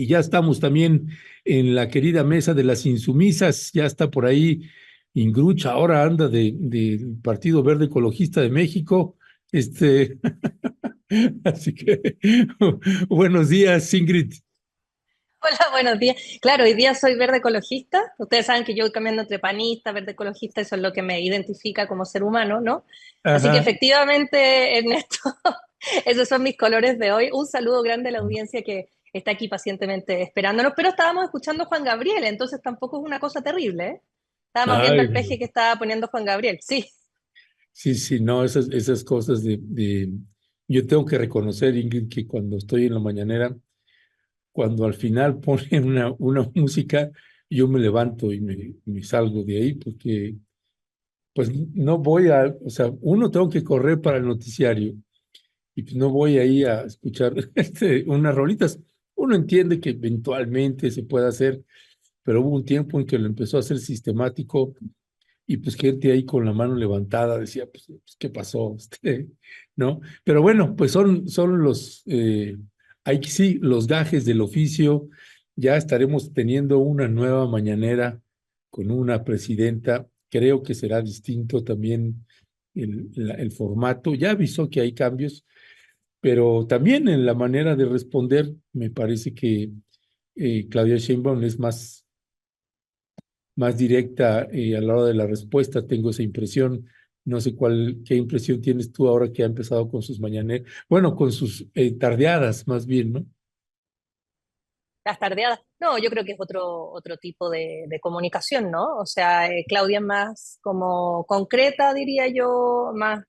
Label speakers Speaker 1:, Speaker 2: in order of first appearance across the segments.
Speaker 1: Y ya estamos también en la querida mesa de las insumisas, ya está por ahí Ingrucha, ahora anda del Partido Verde Ecologista de México. Este, así que buenos días, Ingrid.
Speaker 2: Hola, buenos días. Claro, hoy día soy verde ecologista. Ustedes saben que yo voy cambiando entre panista, verde ecologista, eso es lo que me identifica como ser humano, ¿no? Así que
Speaker 1: Ajá.
Speaker 2: efectivamente, Ernesto, esos son mis colores de hoy. Un saludo grande a la audiencia que está aquí pacientemente esperándonos, pero estábamos escuchando a Juan Gabriel, entonces tampoco es una cosa terrible, ¿eh? Estábamos viendo
Speaker 1: Ay,
Speaker 2: al peje que estaba poniendo Juan Gabriel, sí.
Speaker 1: sí, sí, no, esas cosas yo tengo que reconocer, Ingrid, que cuando estoy en la mañanera, cuando al final ponen una música, yo me levanto y me salgo de ahí porque pues no voy o sea, uno tengo que correr para el noticiario y pues no voy ahí a escuchar unas rolitas. Uno entiende que eventualmente se puede hacer, pero hubo un tiempo en que lo empezó a hacer sistemático y pues gente ahí con la mano levantada decía, pues, ¿qué pasó? ¿No? Pero bueno, pues son ahí sí, los gajes del oficio. Ya estaremos teniendo una nueva mañanera con una presidenta. Creo que será distinto también el formato. Ya avisó que hay cambios, pero también en la manera de responder, me parece que Claudia Sheinbaum es más directa a la hora de la respuesta, tengo esa impresión. No sé qué impresión tienes tú ahora que ha empezado con sus mañaneras, bueno, con sus tardeadas más bien, ¿no?
Speaker 2: Las tardeadas. No, yo creo que es otro tipo de comunicación, ¿no? O sea, Claudia es más como concreta, diría yo, más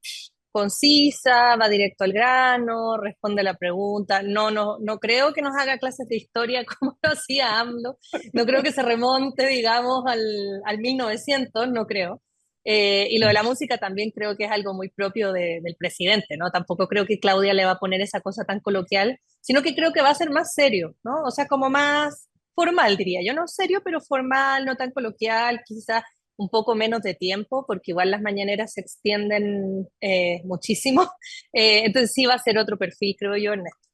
Speaker 2: concisa, va directo al grano, responde la pregunta. No creo que nos haga clases de historia como lo hacía AMLO. No creo que se remonte, digamos, al 1900, no creo. Y lo de la música también creo que es algo muy propio del presidente, ¿no? Tampoco creo que Claudia le va a poner esa cosa tan coloquial, sino que creo que va a ser más serio, ¿no? O sea, como más formal, diría yo, no serio, pero formal, no tan coloquial, quizás un poco menos de tiempo, porque igual las mañaneras se extienden muchísimo. Entonces sí va a ser otro perfil, creo yo, Ernesto.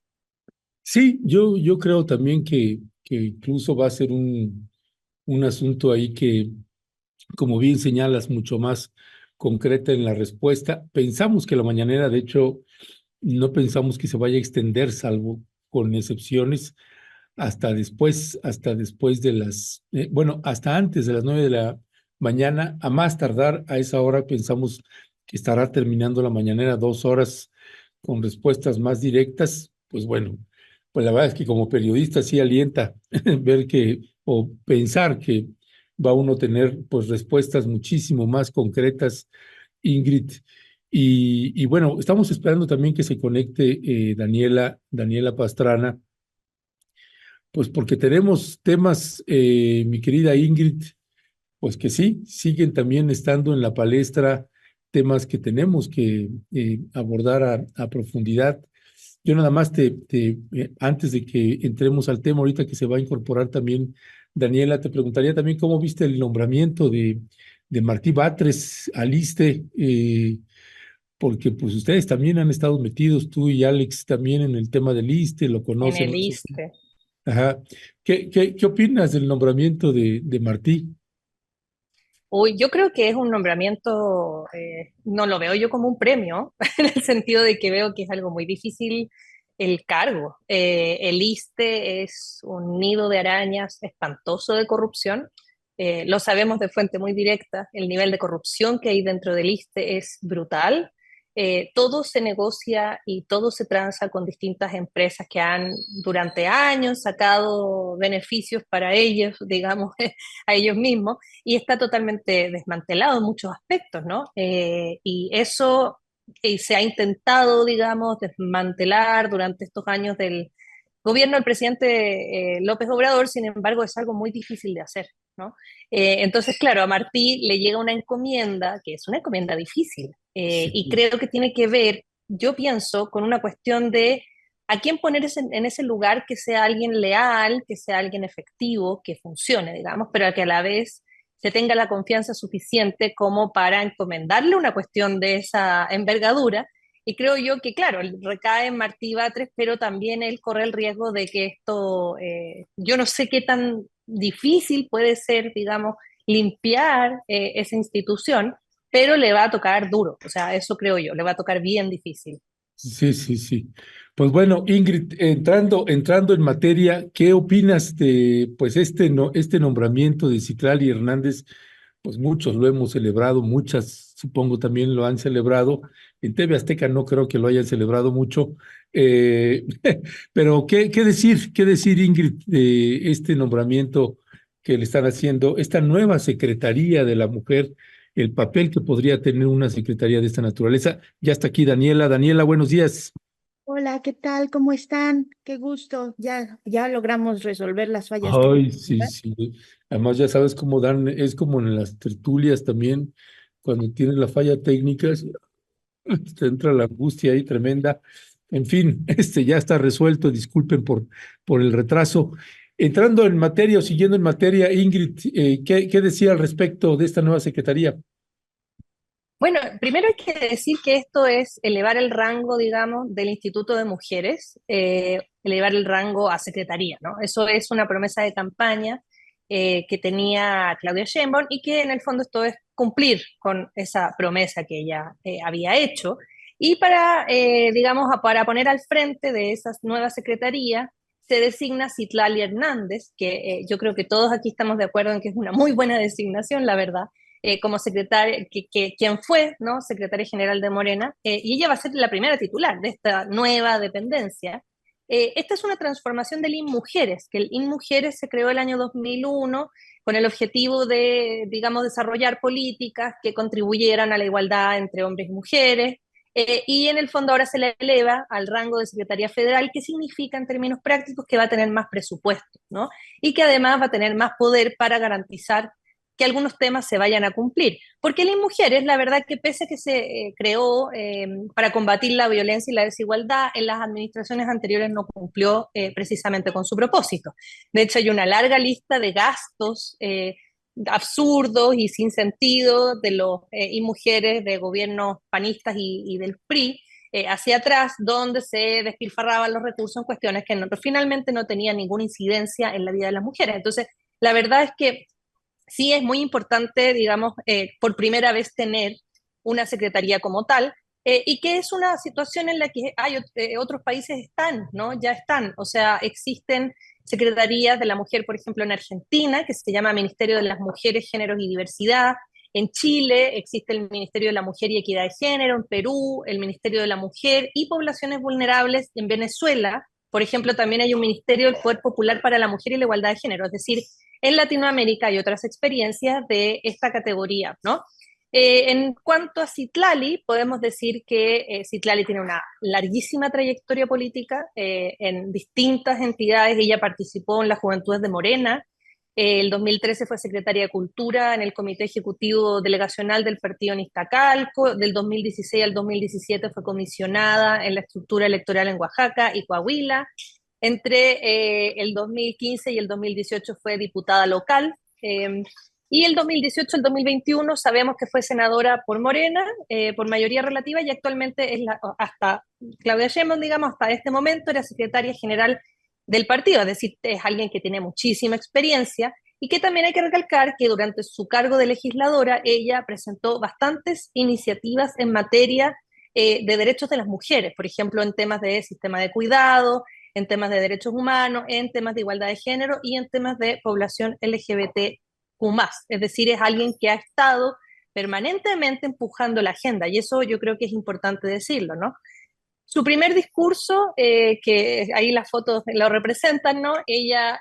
Speaker 1: Sí, yo creo también que incluso va a ser un asunto ahí que, como bien señalas, mucho más concreta en la respuesta. Pensamos que la mañanera, de hecho, no pensamos que se vaya a extender, salvo con excepciones, hasta después de bueno, hasta antes de las 9 de la mañana, a más tardar a esa hora pensamos que estará terminando la mañanera 2 horas con respuestas más directas. Pues bueno, pues la verdad es que como periodista sí alienta ver o pensar que va uno a tener pues respuestas muchísimo más concretas, Ingrid. Y bueno, estamos esperando también que se conecte Daniela Pastrana, pues porque tenemos temas, mi querida Ingrid, pues que sí, siguen también estando en la palestra temas que tenemos que abordar a profundidad. Yo nada más antes de que entremos al tema, ahorita que se va a incorporar también Daniela, te preguntaría también cómo viste el nombramiento de Martí Batres al ISSSTE, porque pues ustedes también han estado metidos, tú y Alex también en el tema del ISSSTE, lo
Speaker 2: En
Speaker 1: conocen
Speaker 2: el
Speaker 1: más o menos.
Speaker 2: ISSSTE.
Speaker 1: Ajá. ¿Qué opinas del nombramiento de Martí?
Speaker 2: Uy, yo creo que es un nombramiento, no lo veo yo como un premio, en el sentido de que veo que es algo muy difícil el cargo. El ISSSTE es un nido de arañas espantoso de corrupción. Lo sabemos de fuente muy directa. El nivel de corrupción que hay dentro del ISSSTE es brutal. Todo se negocia y todo se transa con distintas empresas que han durante años sacado beneficios para ellos, digamos, a ellos mismos y está totalmente desmantelado en muchos aspectos, ¿no? Y eso se ha intentado, digamos, desmantelar durante estos años del gobierno del presidente López Obrador, sin embargo, es algo muy difícil de hacer, ¿no? Entonces, claro, a Martí le llega una encomienda, que es una encomienda difícil, y
Speaker 1: Sí,
Speaker 2: creo que tiene que ver, yo pienso, con una cuestión de a quién poner en ese lugar que sea alguien leal, que sea alguien efectivo, que funcione, digamos, pero que a la vez se tenga la confianza suficiente como para encomendarle una cuestión de esa envergadura Y creo yo que, claro, recae en Martí Batres, pero también él corre el riesgo de que esto, yo no sé qué tan difícil puede ser, digamos, limpiar esa institución, pero le va a tocar duro, o sea, eso creo yo, le va a tocar bien difícil.
Speaker 1: Sí, sí, sí. Pues bueno, Ingrid, entrando en materia, ¿qué opinas de pues este nombramiento de Citlali Hernández? Pues muchos lo hemos celebrado, muchas supongo también lo han celebrado. En TV Azteca no creo que lo hayan celebrado mucho. Eh, pero qué decir, Ingrid, de este nombramiento que le están haciendo, esta nueva Secretaría de la Mujer, el papel que podría tener una secretaría de esta naturaleza? Ya está aquí Daniela. Daniela, buenos días.
Speaker 3: Hola, ¿qué tal? ¿Cómo están? Qué gusto. Ya logramos resolver las fallas
Speaker 1: Ay, sí,
Speaker 3: técnicas.
Speaker 1: sí. Además, ya sabes cómo dan, es como en las tertulias también, cuando tienes la falla técnica, te entra la angustia ahí tremenda. En fin, ya está resuelto. Disculpen por el retraso. Entrando en materia o siguiendo en materia, Ingrid, ¿qué decía al respecto de esta nueva secretaría?
Speaker 2: Bueno, primero hay que decir que esto es elevar el rango, digamos, del Instituto de Mujeres, elevar el rango a secretaría, ¿no? Eso es una promesa de campaña que tenía Claudia Sheinbaum y que en el fondo esto es cumplir con esa promesa que ella había hecho. Y para, digamos, para poner al frente de esa nueva secretaría se designa Citlali Hernández, que yo creo que todos aquí estamos de acuerdo en que es una muy buena designación, la verdad, como secretaria, quien fue, ¿no?, secretaria general de Morena, y ella va a ser la primera titular de esta nueva dependencia. Esta es una transformación del INMujeres, que el INMujeres se creó el año 2001 con el objetivo de, digamos, desarrollar políticas que contribuyeran a la igualdad entre hombres y mujeres, y en el fondo ahora se le eleva al rango de Secretaría Federal, que significa en términos prácticos que va a tener más presupuesto, ¿no? Y que además va a tener más poder para garantizar que algunos temas se vayan a cumplir. Porque las mujeres, la verdad que pese a que se creó para combatir la violencia y la desigualdad, en las administraciones anteriores no cumplió precisamente con su propósito. De hecho, hay una larga lista de gastos absurdos y sin sentido de los y mujeres de gobiernos panistas y del PRI hacia atrás, donde se despilfarraban los recursos en cuestiones que finalmente no tenían ninguna incidencia en la vida de las mujeres. Entonces, la verdad es que sí es muy importante, digamos, por primera vez tener una secretaría como tal, y que es una situación en la que hay otros países están, ¿no? Ya están, o sea, existen secretarías de la mujer, por ejemplo, en Argentina, que se llama Ministerio de las Mujeres, Géneros y Diversidad. En Chile existe el Ministerio de la Mujer y Equidad de Género, en Perú el Ministerio de la Mujer y Poblaciones Vulnerables. En Venezuela, por ejemplo, también hay un Ministerio del Poder Popular para la Mujer y la Igualdad de Género, es decir, en Latinoamérica hay otras experiencias de esta categoría, ¿no? En cuanto a Citlali, podemos decir que Citlali tiene una larguísima trayectoria política en distintas entidades. Ella participó en las Juventudes de Morena. El 2013 fue secretaria de Cultura en el Comité Ejecutivo Delegacional del Partido en Iztacalco. Del 2016 al 2017 fue comisionada en la estructura electoral en Oaxaca y Coahuila. Entre el 2015 y el 2018 fue diputada local. Y el 2018 al 2021 sabemos que fue senadora por Morena, por mayoría relativa, y actualmente es hasta Claudia Sheinbaum, digamos, hasta este momento era secretaria general del partido, es decir, es alguien que tiene muchísima experiencia y que también hay que recalcar que durante su cargo de legisladora ella presentó bastantes iniciativas en materia de derechos de las mujeres, por ejemplo, en temas de sistema de cuidado, en temas de derechos humanos, en temas de igualdad de género y en temas de población LGBTQ+. Es decir, es alguien que ha estado permanentemente empujando la agenda y eso yo creo que es importante decirlo, ¿no? Su primer discurso, que ahí las fotos lo representan, ¿no? Ella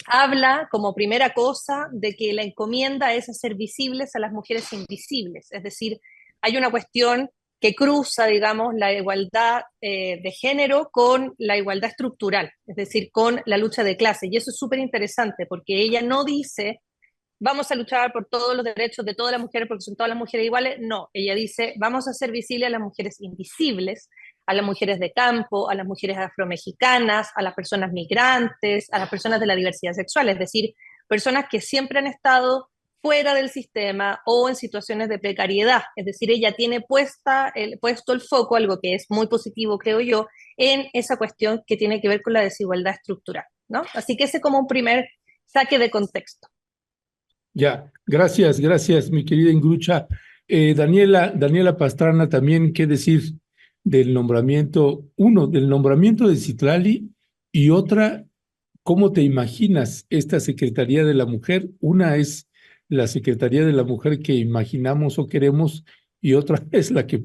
Speaker 2: habla como primera cosa de que la encomienda es hacer visibles a las mujeres invisibles, es decir, hay una cuestión que cruza, digamos, la igualdad de género con la igualdad estructural, es decir, con la lucha de clase. Y eso es súper interesante porque ella no dice vamos a luchar por todos los derechos de todas las mujeres porque son todas las mujeres iguales. No, ella dice, vamos a hacer visible a las mujeres invisibles, a las mujeres de campo, a las mujeres afromexicanas, a las personas migrantes, a las personas de la diversidad sexual, es decir, personas que siempre han estado fuera del sistema o en situaciones de precariedad. Es decir, ella tiene puesto el foco, algo que es muy positivo, creo yo, en esa cuestión que tiene que ver con la desigualdad estructural, ¿no? Así que ese como un primer saque de contexto.
Speaker 1: Ya, gracias, mi querida Ingrucha. Daniela Pastrana, también, ¿qué decir del nombramiento, uno, del nombramiento de Citlali y otra, cómo te imaginas esta Secretaría de la Mujer? Una es la Secretaría de la Mujer que imaginamos o queremos y otra es la que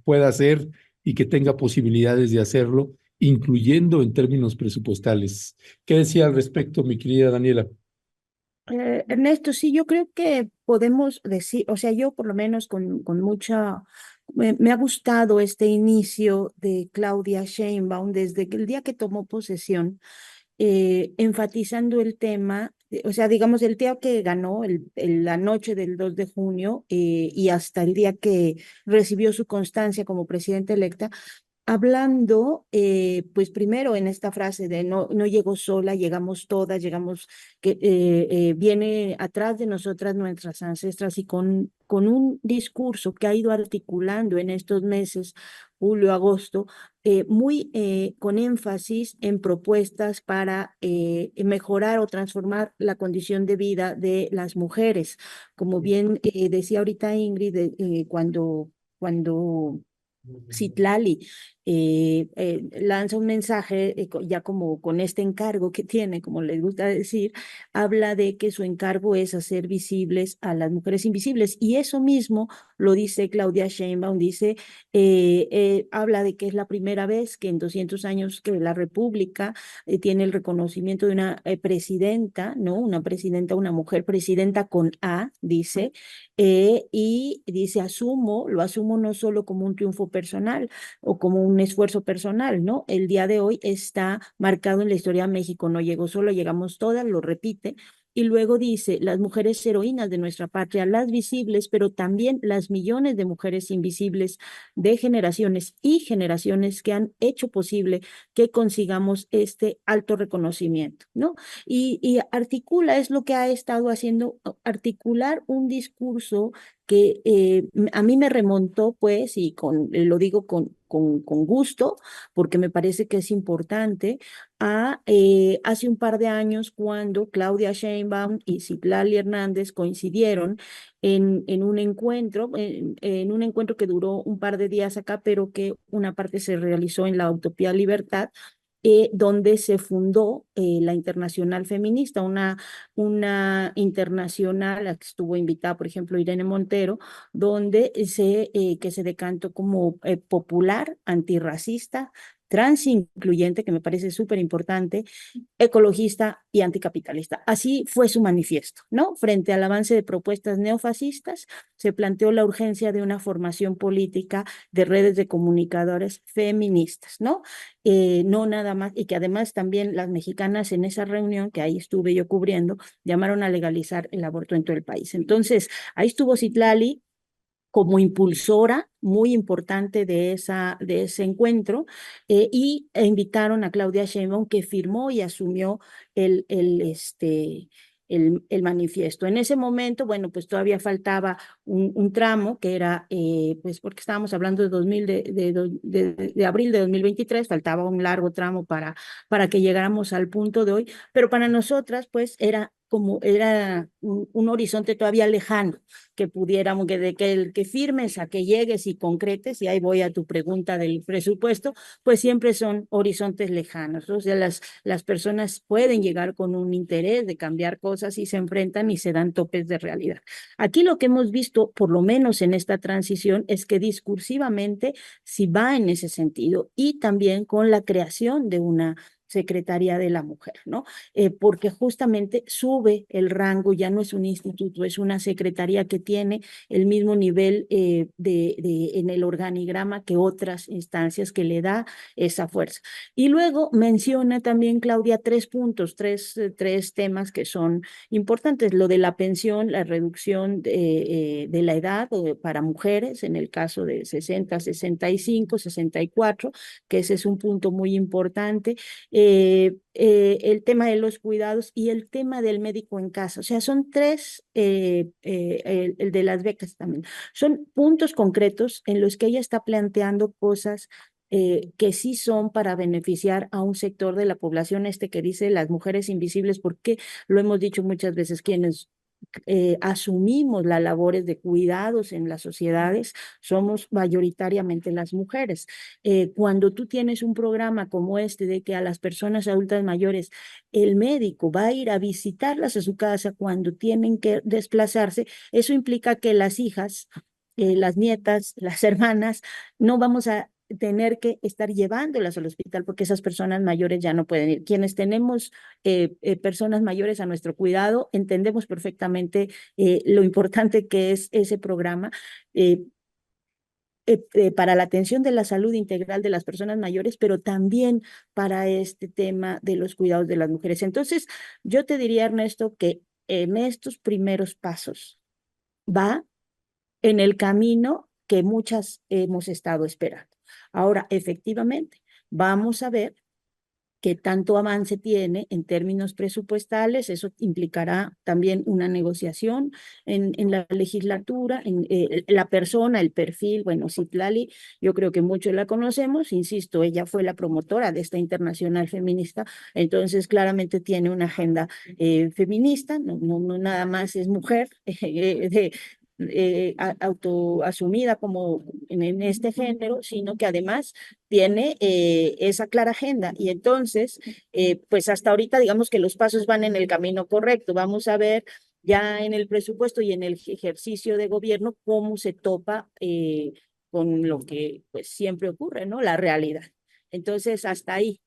Speaker 1: pueda hacer y que tenga posibilidades de hacerlo, incluyendo en términos presupuestales. ¿Qué decía al respecto, mi querida Daniela?
Speaker 3: Ernesto, sí, yo creo que podemos decir, o sea, yo por lo menos con mucha, me ha gustado este inicio de Claudia Sheinbaum desde el día que tomó posesión, enfatizando el tema, o sea, digamos, el día que ganó, la noche del 2 de junio y hasta el día que recibió su constancia como presidenta electa, hablando, pues primero en esta frase de no llegó sola, llegamos todas, llegamos, que viene atrás de nosotras nuestras ancestras y con un discurso que ha ido articulando en estos meses, julio, agosto, muy con énfasis en propuestas para mejorar o transformar la condición de vida de las mujeres. Como bien decía ahorita Ingrid, cuando Citlali lanza un mensaje ya como con este encargo que tiene, como les gusta decir, habla de que su encargo es hacer visibles a las mujeres invisibles y eso mismo lo dice Claudia Sheinbaum, dice, habla de que es la primera vez que en 200 años que la República tiene el reconocimiento de una presidenta, ¿no? Una presidenta, una mujer presidenta con A, dice, y dice, lo asumo no solo como un triunfo personal o como un esfuerzo personal, ¿no? El día de hoy está marcado en la historia de México, no llegó solo, llegamos todas, lo repite, y luego dice, las mujeres heroínas de nuestra patria, las visibles, pero también las millones de mujeres invisibles de generaciones y generaciones que han hecho posible que consigamos este alto reconocimiento, ¿no? Y articula, es lo que ha estado haciendo, articular un discurso que a mí me remontó, pues, y lo digo con gusto, porque me parece que es importante, a hace un par de años cuando Claudia Sheinbaum y Citlali Hernández coincidieron en un encuentro, en un encuentro que duró un par de días acá, pero que una parte se realizó en la Utopía Libertad, donde se fundó la Internacional Feminista, una internacional a la que estuvo invitada, por ejemplo, Irene Montero, donde que se decantó como popular, antirracista, transincluyente, que me parece súper importante, ecologista y anticapitalista. Así fue su manifiesto, ¿no? Frente al avance de propuestas neofascistas, se planteó la urgencia de una formación política de redes de comunicadores feministas, ¿no? No nada más, y que además también las mexicanas en esa reunión, que ahí estuve yo cubriendo, llamaron a legalizar el aborto en todo el país. Entonces, ahí estuvo Citlali como impulsora muy importante de ese encuentro invitaron a Claudia Sheinbaum que firmó y asumió el, el, este, el manifiesto. En ese momento, bueno, pues todavía faltaba un tramo que era, pues porque estábamos hablando de, 2000, de abril de 2023, faltaba un largo tramo para que llegáramos al punto de hoy, pero para nosotras, pues era un horizonte todavía lejano que pudiéramos, de que el que firmes a que llegues y concretes, y ahí voy a tu pregunta del presupuesto, pues siempre son horizontes lejanos. O sea, las personas pueden llegar con un interés de cambiar cosas y se enfrentan y se dan topes de realidad. Aquí lo que hemos visto, por lo menos en esta transición, es que discursivamente sí va en ese sentido y también con la creación de una Secretaría de la Mujer, ¿no? Porque justamente sube el rango, ya no es un instituto, es una secretaría que tiene el mismo nivel en el organigrama que otras instancias que le da esa fuerza. Y luego menciona también Claudia tres puntos, tres temas que son importantes, lo de la pensión, la reducción de la edad para mujeres, en el caso de 60, 65, 64, que ese es un punto muy importante, el tema de los cuidados y el tema del médico en casa. O sea, son tres, el de las becas también. Son puntos concretos en los que ella está planteando cosas que sí son para beneficiar a un sector de la población, este que dice las mujeres invisibles, porque lo hemos dicho muchas veces, quienes asumimos las labores de cuidados en las sociedades, somos mayoritariamente las mujeres. Cuando tú tienes un programa como este de que a las personas adultas mayores el médico va a ir a visitarlas a su casa cuando tienen que desplazarse, eso implica que las hijas, las nietas, las hermanas, no vamos a tener que estar llevándolas al hospital porque esas personas mayores ya no pueden ir. Quienes tenemos personas mayores a nuestro cuidado, entendemos perfectamente lo importante que es ese programa. Para la atención de la salud integral de las personas mayores, pero también para este tema de los cuidados de las mujeres. Entonces, yo te diría, Ernesto, que en estos primeros pasos va en el camino que muchas hemos estado esperando. Ahora, efectivamente, vamos a ver qué tanto avance tiene en términos presupuestales. Eso implicará también una negociación en la legislatura, en la persona, el perfil. Bueno, Citlali, yo creo que muchos la conocemos, insisto, ella fue la promotora de esta internacional feminista, entonces claramente tiene una agenda feminista, no nada más es mujer, autoasumida como en este género, sino que además tiene esa clara agenda. Y entonces, pues hasta ahorita digamos que los pasos van en el camino correcto. Vamos a ver ya en el presupuesto y en el ejercicio de gobierno cómo se topa con lo que pues siempre ocurre, ¿no? La realidad. Entonces, hasta ahí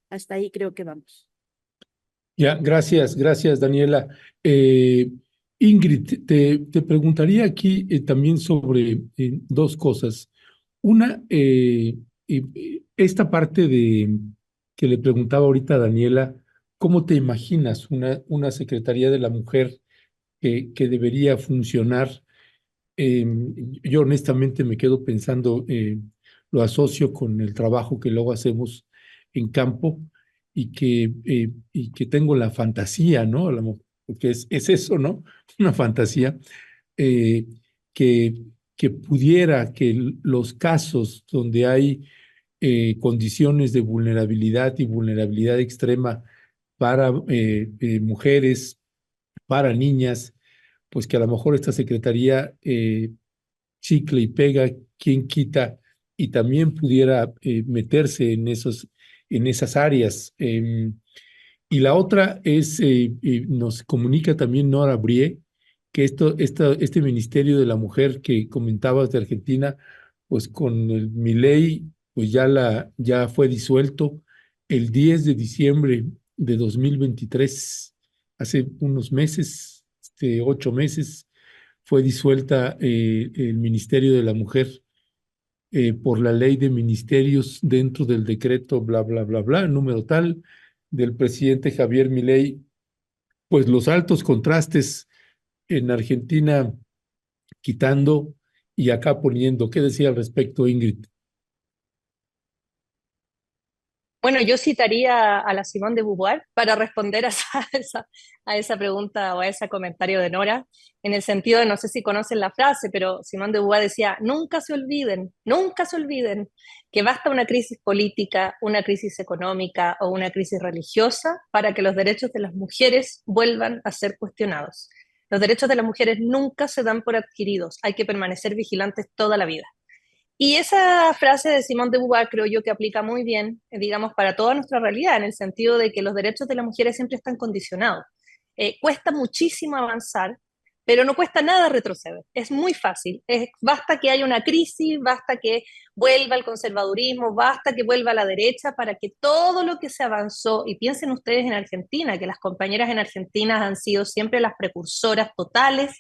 Speaker 3: creo que vamos.
Speaker 1: Ya, gracias, Daniela. Ingrid, te preguntaría aquí también sobre dos cosas. Una, esta parte de que le preguntaba ahorita a Daniela, ¿cómo te imaginas una Secretaría de la Mujer que debería funcionar? Eh, yo honestamente me quedo pensando, lo asocio con el trabajo que luego hacemos en campo y que tengo la fantasía, ¿no? Porque es eso, ¿no? Una fantasía eh, que, que pudiera que los casos donde hay condiciones de vulnerabilidad y vulnerabilidad extrema para mujeres, para niñas, pues que a lo mejor esta secretaría chicle y pega, quien quita, y también pudiera meterse en esas áreas. Y la otra es, nos comunica también Nora Brie, que este Ministerio de la Mujer que comentabas de Argentina, pues con el Milei, pues ya fue disuelto el 10 de diciembre de 2023, hace unos meses, 8 meses, fue disuelta el Ministerio de la Mujer por la ley de ministerios dentro del decreto bla, bla, bla, bla, número tal del presidente Javier Milei. Pues los altos contrastes en Argentina quitando y acá poniendo. ¿Qué decía al respecto, Ingrid?
Speaker 2: Bueno, yo citaría a la Simone de Beauvoir para responder a a esa pregunta o a ese comentario de Nora, en el sentido de, no sé si conocen la frase, pero Simone de Beauvoir decía, nunca se olviden que basta una crisis política, una crisis económica o una crisis religiosa para que los derechos de las mujeres vuelvan a ser cuestionados. Los derechos de las mujeres nunca se dan por adquiridos, hay que permanecer vigilantes toda la vida. Y esa frase de Simone de Beauvoir creo yo que aplica muy bien, digamos, para toda nuestra realidad, en el sentido de que los derechos de las mujeres siempre están condicionados. Cuesta muchísimo avanzar, pero no cuesta nada retroceder. Es muy fácil. Basta que haya una crisis, basta que vuelva el conservadurismo, basta que vuelva la derecha para que todo lo que se avanzó, y piensen ustedes en Argentina, que las compañeras en Argentina han sido siempre las precursoras totales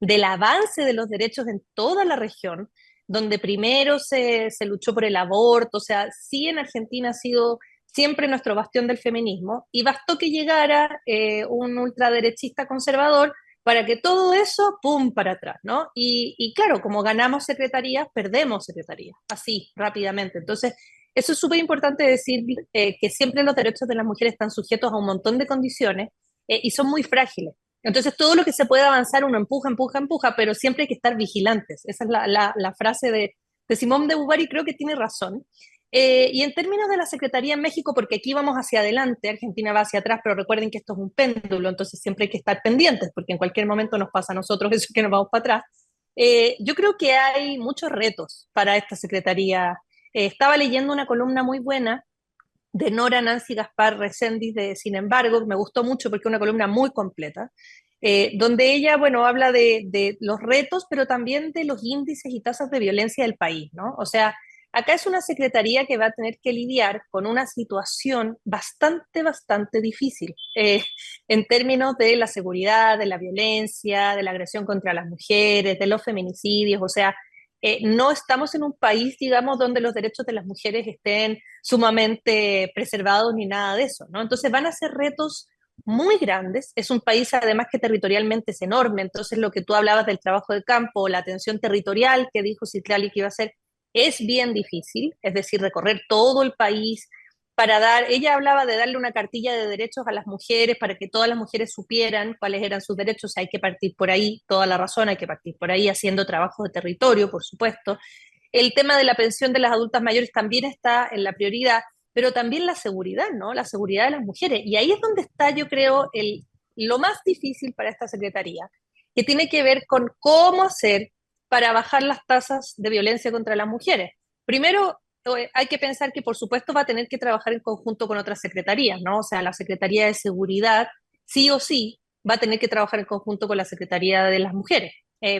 Speaker 2: del avance de los derechos en toda la región, donde primero se luchó por el aborto, o sea, sí en Argentina ha sido siempre nuestro bastión del feminismo, y bastó que llegara un ultraderechista conservador para que todo eso, ¡pum!, para atrás, ¿no? Y claro, como ganamos secretarías, perdemos secretarías, así, rápidamente. Entonces, Eso es súper importante decir, que siempre los derechos de las mujeres están sujetos a un montón de condiciones y son muy frágiles. Entonces, todo lo que se puede avanzar, uno empuja, empuja, empuja, pero siempre hay que estar vigilantes. Esa es la frase de Simone de Beauvoir y creo que tiene razón. Y en términos de la Secretaría en México, porque aquí vamos hacia adelante, Argentina va hacia atrás, pero recuerden que esto es un péndulo, entonces siempre hay que estar pendientes, porque en cualquier momento nos pasa a nosotros eso que nos vamos para atrás. Yo creo que hay muchos retos para esta Secretaría. Estaba leyendo una columna muy buena de Nora Nancy Gaspar Recendis de Sin embargo, que me gustó mucho porque es una columna muy completa, donde ella, bueno, habla de los retos, pero también de los índices y tasas de violencia del país, ¿no? O sea, acá es una secretaría que va a tener que lidiar con una situación bastante, bastante difícil en términos de la seguridad, de la violencia, de la agresión contra las mujeres, de los feminicidios, o sea, no estamos en un país, digamos, donde los derechos de las mujeres estén sumamente preservados ni nada de eso, ¿no? Entonces van a ser retos muy grandes. Es un país además que territorialmente es enorme, entonces lo que tú hablabas del trabajo de campo, la atención territorial que dijo Citlali que iba a hacer, es bien difícil, es decir, recorrer todo el país para dar, ella hablaba de darle una cartilla de derechos a las mujeres para que todas las mujeres supieran cuáles eran sus derechos, hay que partir por ahí, toda la razón, hay que partir por ahí haciendo trabajo de territorio, por supuesto. El tema de la pensión de las adultas mayores también está en la prioridad, pero también la seguridad, ¿no? La seguridad de las mujeres. Y ahí es donde está, yo creo, lo más difícil para esta secretaría, que tiene que ver con cómo hacer para bajar las tasas de violencia contra las mujeres. Primero, hay que pensar que, por supuesto, va a tener que trabajar en conjunto con otras secretarías, ¿no? O sea, la Secretaría de Seguridad, sí o sí, va a tener que trabajar en conjunto con la Secretaría de las Mujeres,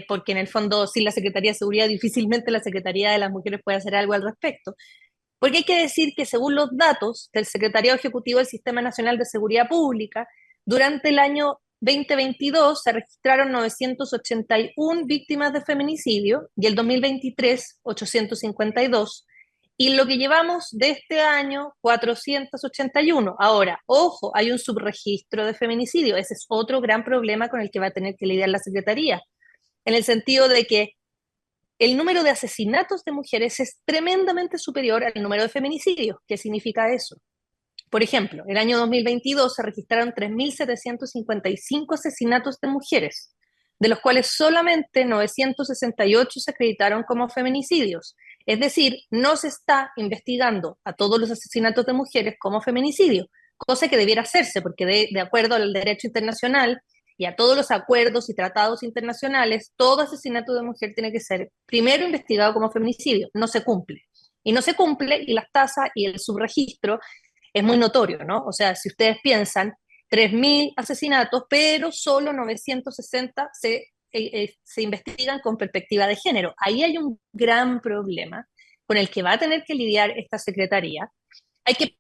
Speaker 2: porque en el fondo, sin la Secretaría de Seguridad, difícilmente la Secretaría de las Mujeres puede hacer algo al respecto. Porque hay que decir que según los datos del Secretariado Ejecutivo del Sistema Nacional de Seguridad Pública, durante el año 2022 se registraron 981 víctimas de feminicidio y el 2023 852. Y lo que llevamos de este año, 481. Ahora, ojo, hay un subregistro de feminicidio. Ese es otro gran problema con el que va a tener que lidiar la Secretaría, en el sentido de que el número de asesinatos de mujeres es tremendamente superior al número de feminicidios. ¿Qué significa eso? Por ejemplo, el año 2022 se registraron 3.755 asesinatos de mujeres, de los cuales solamente 968 se acreditaron como feminicidios. Es decir, no se está investigando a todos los asesinatos de mujeres como feminicidio, cosa que debiera hacerse, porque de acuerdo al derecho internacional y a todos los acuerdos y tratados internacionales, todo asesinato de mujer tiene que ser primero investigado como feminicidio. No se cumple. Y no se cumple y las tasas y el subregistro es muy notorio, ¿no? O sea, si ustedes piensan, 3.000 asesinatos, pero solo 960 se investigan con perspectiva de género. Ahí hay un gran problema con el que va a tener que lidiar esta secretaría. Hay que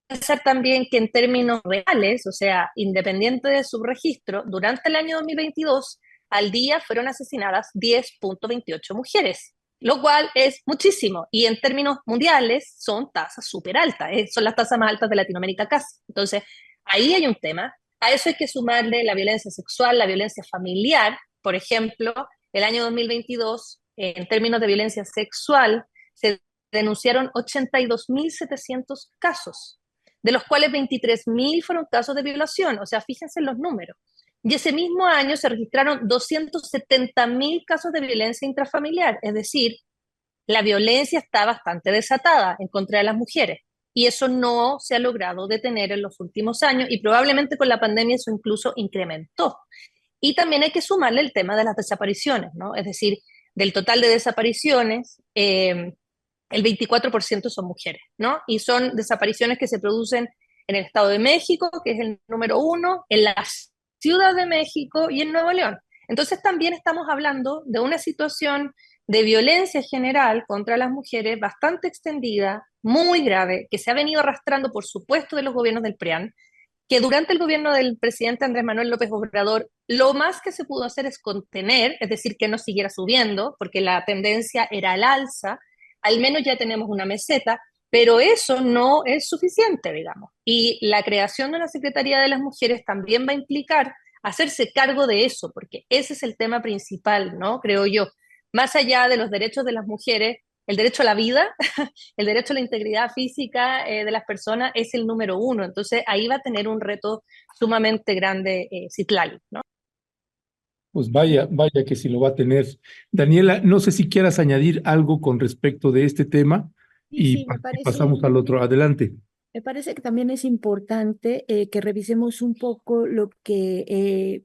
Speaker 2: pensar también que en términos reales, o sea, independiente de su registro, durante el año 2022, al día fueron asesinadas 10.28 mujeres, lo cual es muchísimo. Y en términos mundiales son tasas súper altas, son las tasas más altas de Latinoamérica casi. Entonces, ahí hay un tema. A eso hay que sumarle la violencia sexual, la violencia familiar. Por ejemplo, el año 2022, en términos de violencia sexual, se denunciaron 82.700 casos, de los cuales 23.000 fueron casos de violación. O sea, fíjense en los números. Y ese mismo año se registraron 270.000 casos de violencia intrafamiliar, es decir, la violencia está bastante desatada en contra de las mujeres. Y eso no se ha logrado detener en los últimos años y probablemente con la pandemia eso incluso incrementó. Y también hay que sumarle el tema de las desapariciones, ¿no? Es decir, del total de desapariciones, el 24% son mujeres, ¿no? Y son desapariciones que se producen en el Estado de México, que es el número 1, en la Ciudad de México y en Nuevo León. Entonces también estamos hablando de una situación de violencia general contra las mujeres bastante extendida, muy grave, que se ha venido arrastrando, por supuesto, de los gobiernos del PRIAN, que durante el gobierno del presidente Andrés Manuel López Obrador, lo más que se pudo hacer es contener, es decir, que no siguiera subiendo, porque la tendencia era al alza. Al menos ya tenemos una meseta, pero eso no es suficiente, digamos. Y la creación de una Secretaría de las Mujeres también va a implicar hacerse cargo de eso, porque ese es el tema principal, ¿no? Creo yo. Más allá de los derechos de las mujeres, el derecho a la vida, el derecho a la integridad física de las personas es el número uno. Entonces ahí va a tener un reto sumamente grande Citlali, ¿no?
Speaker 1: Pues vaya, vaya que sí lo va a tener. Daniela, no sé si quieras añadir algo con respecto de este tema
Speaker 3: Sí, sí, me
Speaker 1: y
Speaker 3: parece.
Speaker 1: pasamos al otro. Adelante.
Speaker 3: Me parece que también es importante que revisemos un poco lo que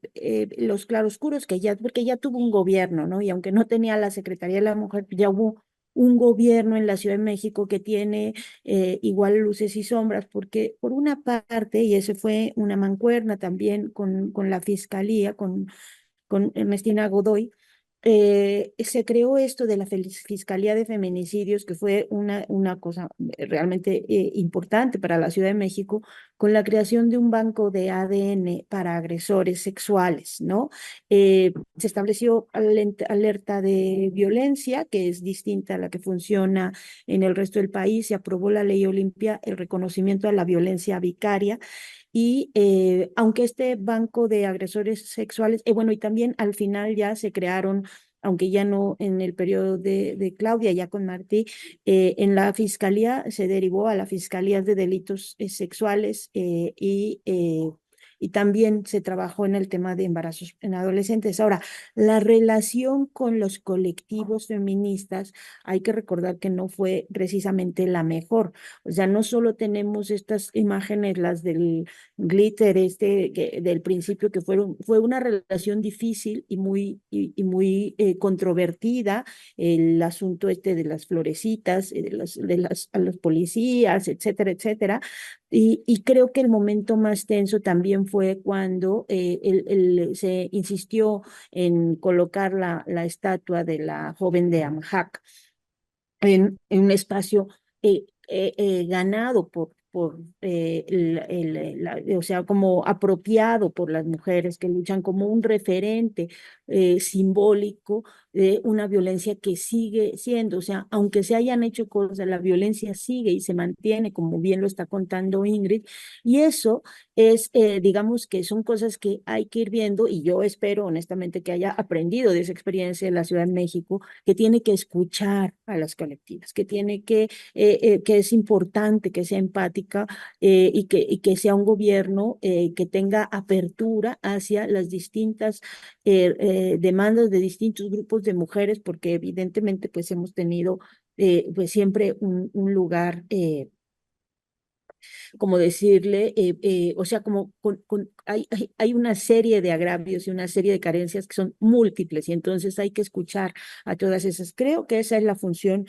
Speaker 3: los claroscuros que ya, porque ya tuvo un gobierno, ¿no? Y aunque no tenía la Secretaría de la Mujer, ya hubo un gobierno en la Ciudad de México que tiene igual luces y sombras, porque por una parte, y eso fue una mancuerna también con la Fiscalía, con Ernestina Godoy, se creó esto de la Fiscalía de Feminicidios, que fue una cosa realmente importante para la Ciudad de México, con la creación de un banco de ADN para agresores sexuales, ¿no? Se estableció alerta de violencia, que es distinta a la que funciona en el resto del país. Se aprobó la ley Olimpia, el reconocimiento a la violencia vicaria, y aunque este banco de agresores sexuales, bueno, y también al final ya se crearon, aunque ya no en el periodo de Claudia, ya con Martí, en la fiscalía se derivó a la Fiscalía de Delitos Sexuales y también se trabajó en el tema de embarazos en adolescentes. Ahora, la relación con los colectivos feministas, hay que recordar que no fue precisamente la mejor. O sea, no solo tenemos estas imágenes, las del glitter del principio, que fue una relación difícil y muy controvertida, el asunto este de las florecitas, a los policías, etcétera, etcétera. Y creo que el momento más tenso también fue cuando se insistió en colocar la estatua de la joven de Amhak en un espacio ganado o sea, como apropiado por las mujeres que luchan, como un referente simbólico de una violencia que sigue siendo, o sea, aunque se hayan hecho cosas, la violencia sigue y se mantiene, como bien lo está contando Ingrid, y eso es, digamos que son cosas que hay que ir viendo, y yo espero honestamente que haya aprendido de esa experiencia de la Ciudad de México, que tiene que escuchar a las colectivas, que es importante que sea empática, y que sea un gobierno que tenga apertura hacia las distintas demandas de distintos grupos de mujeres, porque evidentemente pues hemos tenido pues siempre un lugar, como decirle, o sea, como hay una serie de agravios y una serie de carencias que son múltiples, y entonces hay que escuchar a todas esas. Creo que esa es la función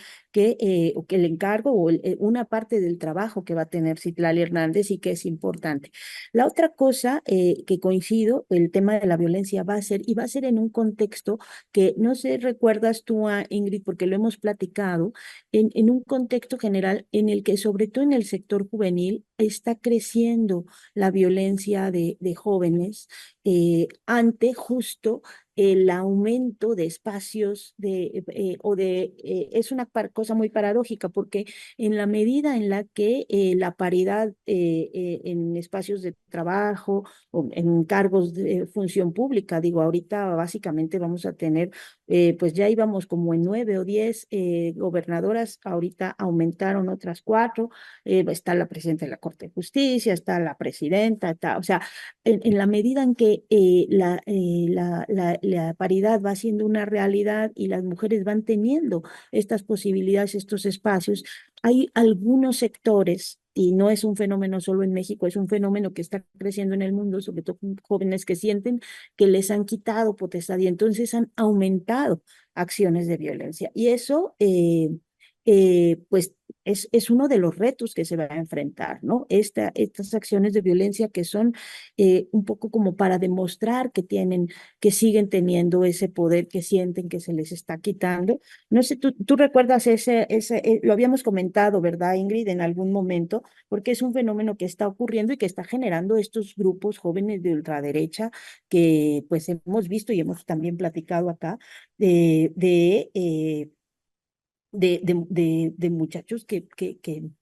Speaker 3: o que el encargo o una parte del trabajo que va a tener Citlali Hernández, y que es importante. La otra cosa que coincido, el tema de la violencia y va a ser en un contexto que no sé, recuerdas tú a Ingrid, porque lo hemos platicado, en un contexto general en el que, sobre todo en el sector juvenil, está creciendo la violencia de jóvenes ante justo el aumento de espacios es una cosa muy paradójica, porque en la medida en la que la paridad en espacios de trabajo o en cargos de función pública, digo, ahorita básicamente vamos a tener, pues ya íbamos como en 9 o 10 gobernadoras, ahorita aumentaron otras 4, está la presidenta de la Corte de Justicia, está la presidenta, o sea, en la medida en que la paridad va siendo una realidad y las mujeres van teniendo estas posibilidades, estos espacios, hay algunos sectores, y no es un fenómeno solo en México, es un fenómeno que está creciendo en el mundo, sobre todo con jóvenes que sienten que les han quitado potestad y entonces han aumentado acciones de violencia. Y eso, pues, es uno de los retos que se va a enfrentar, ¿no? Estas acciones de violencia que son un poco como para demostrar que siguen teniendo ese poder que sienten que se les está quitando. No sé, tú recuerdas lo habíamos comentado, ¿verdad, Ingrid, en algún momento? Porque es un fenómeno que está ocurriendo y que está generando estos grupos jóvenes de ultraderecha que pues hemos visto y hemos también platicado acá, de de muchachos que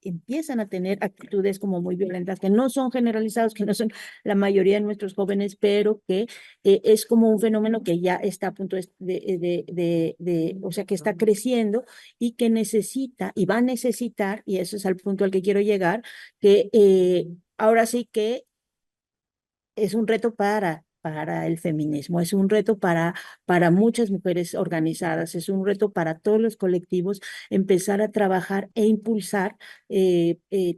Speaker 3: empiezan a tener actitudes como muy violentas, que no son generalizados, que no son la mayoría de nuestros jóvenes, pero que es como un fenómeno que ya está a punto o sea, que está creciendo y que necesita, y va a necesitar, y eso es al punto al que quiero llegar, que ahora sí que es un reto para el feminismo, es un reto para muchas mujeres organizadas, es un reto para todos los colectivos empezar a trabajar e impulsar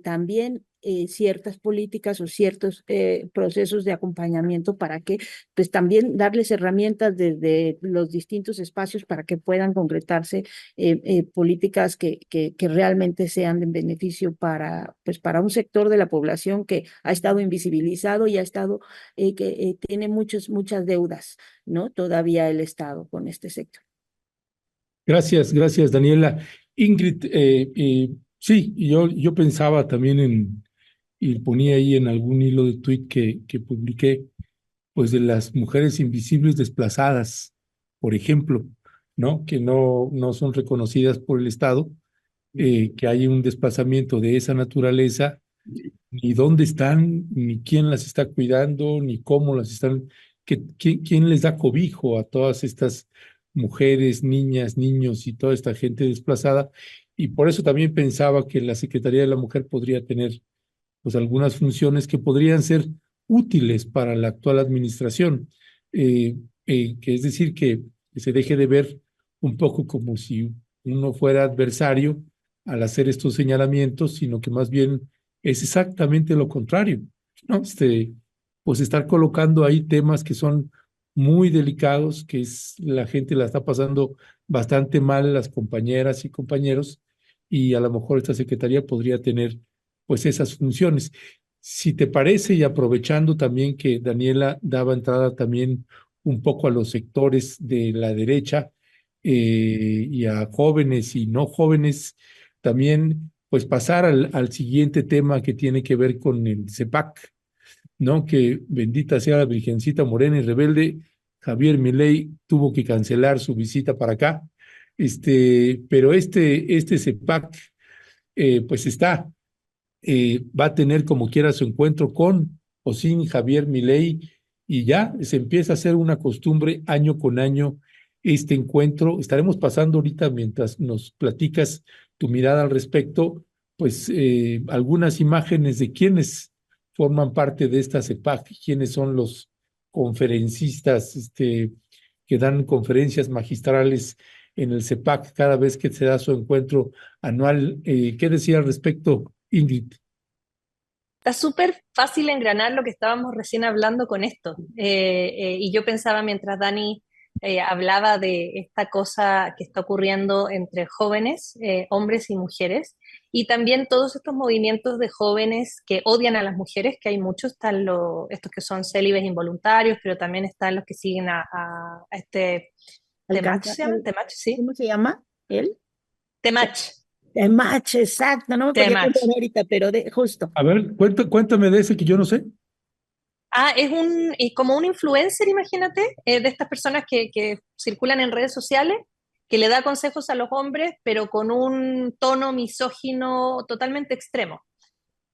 Speaker 3: también ciertas políticas o ciertos procesos de acompañamiento para que, pues también darles herramientas desde los distintos espacios para que puedan concretarse políticas que realmente sean de beneficio para, pues, para un sector de la población que ha estado invisibilizado y ha estado que tiene muchas deudas, ¿no? Todavía el Estado con este sector.
Speaker 1: Gracias, Daniela. Ingrid, sí, yo pensaba también y ponía ahí en algún hilo de tweet que publiqué, pues de las mujeres invisibles desplazadas, por ejemplo, ¿no? Que no son reconocidas por el Estado, que hay un desplazamiento de esa naturaleza, ni dónde están, ni quién las está cuidando, ni cómo las están, quién les da cobijo a todas estas mujeres, niñas, niños y toda esta gente desplazada. Y por eso también pensaba que la Secretaría de la Mujer podría tener pues algunas funciones que podrían ser útiles para la actual administración, que es decir, que se deje de ver un poco como si uno fuera adversario al hacer estos señalamientos, sino que más bien es exactamente lo contrario, ¿no? Pues estar colocando ahí temas que son muy delicados, que es la gente la está pasando bastante mal, las compañeras y compañeros, y a lo mejor esta secretaría podría tener pues esas funciones. Si te parece, y aprovechando también que Daniela daba entrada también un poco a los sectores de la derecha y a jóvenes y no jóvenes, también pues pasar al siguiente tema que tiene que ver con el CEPAC, ¿no? Que bendita sea la Virgencita Morena y Rebelde, Javier Milei tuvo que cancelar su visita para acá, pero este CEPAC pues va a tener como quiera su encuentro con o sin Javier Milei y ya se empieza a hacer una costumbre año con año este encuentro. Estaremos pasando ahorita mientras nos platicas tu mirada al respecto, pues algunas imágenes de quienes forman parte de esta CEPAC, quiénes son los conferencistas que dan conferencias magistrales en el CEPAC cada vez que se da su encuentro anual. ¿Qué decía al respecto, Ingrid?
Speaker 2: Está súper fácil engranar lo que estábamos recién hablando con esto. Y yo pensaba mientras Dani hablaba de esta cosa que está ocurriendo entre jóvenes, hombres y mujeres, y también todos estos movimientos de jóvenes que odian a las mujeres, que hay muchos, están estos que son célibes involuntarios, pero también están los que siguen a este Temach,
Speaker 3: Alcanza
Speaker 2: ¿se llama? Temach, sí.
Speaker 3: ¿cómo se llama? ¿Él?
Speaker 2: Temach,
Speaker 3: Match, exacto, no me podía acordar
Speaker 2: Temach.
Speaker 3: ahorita, pero justo.
Speaker 1: A ver, cuéntame de ese que yo no sé.
Speaker 2: Ah, es como un influencer, imagínate, de estas personas que circulan en redes sociales, que le da consejos a los hombres, pero con un tono misógino totalmente extremo.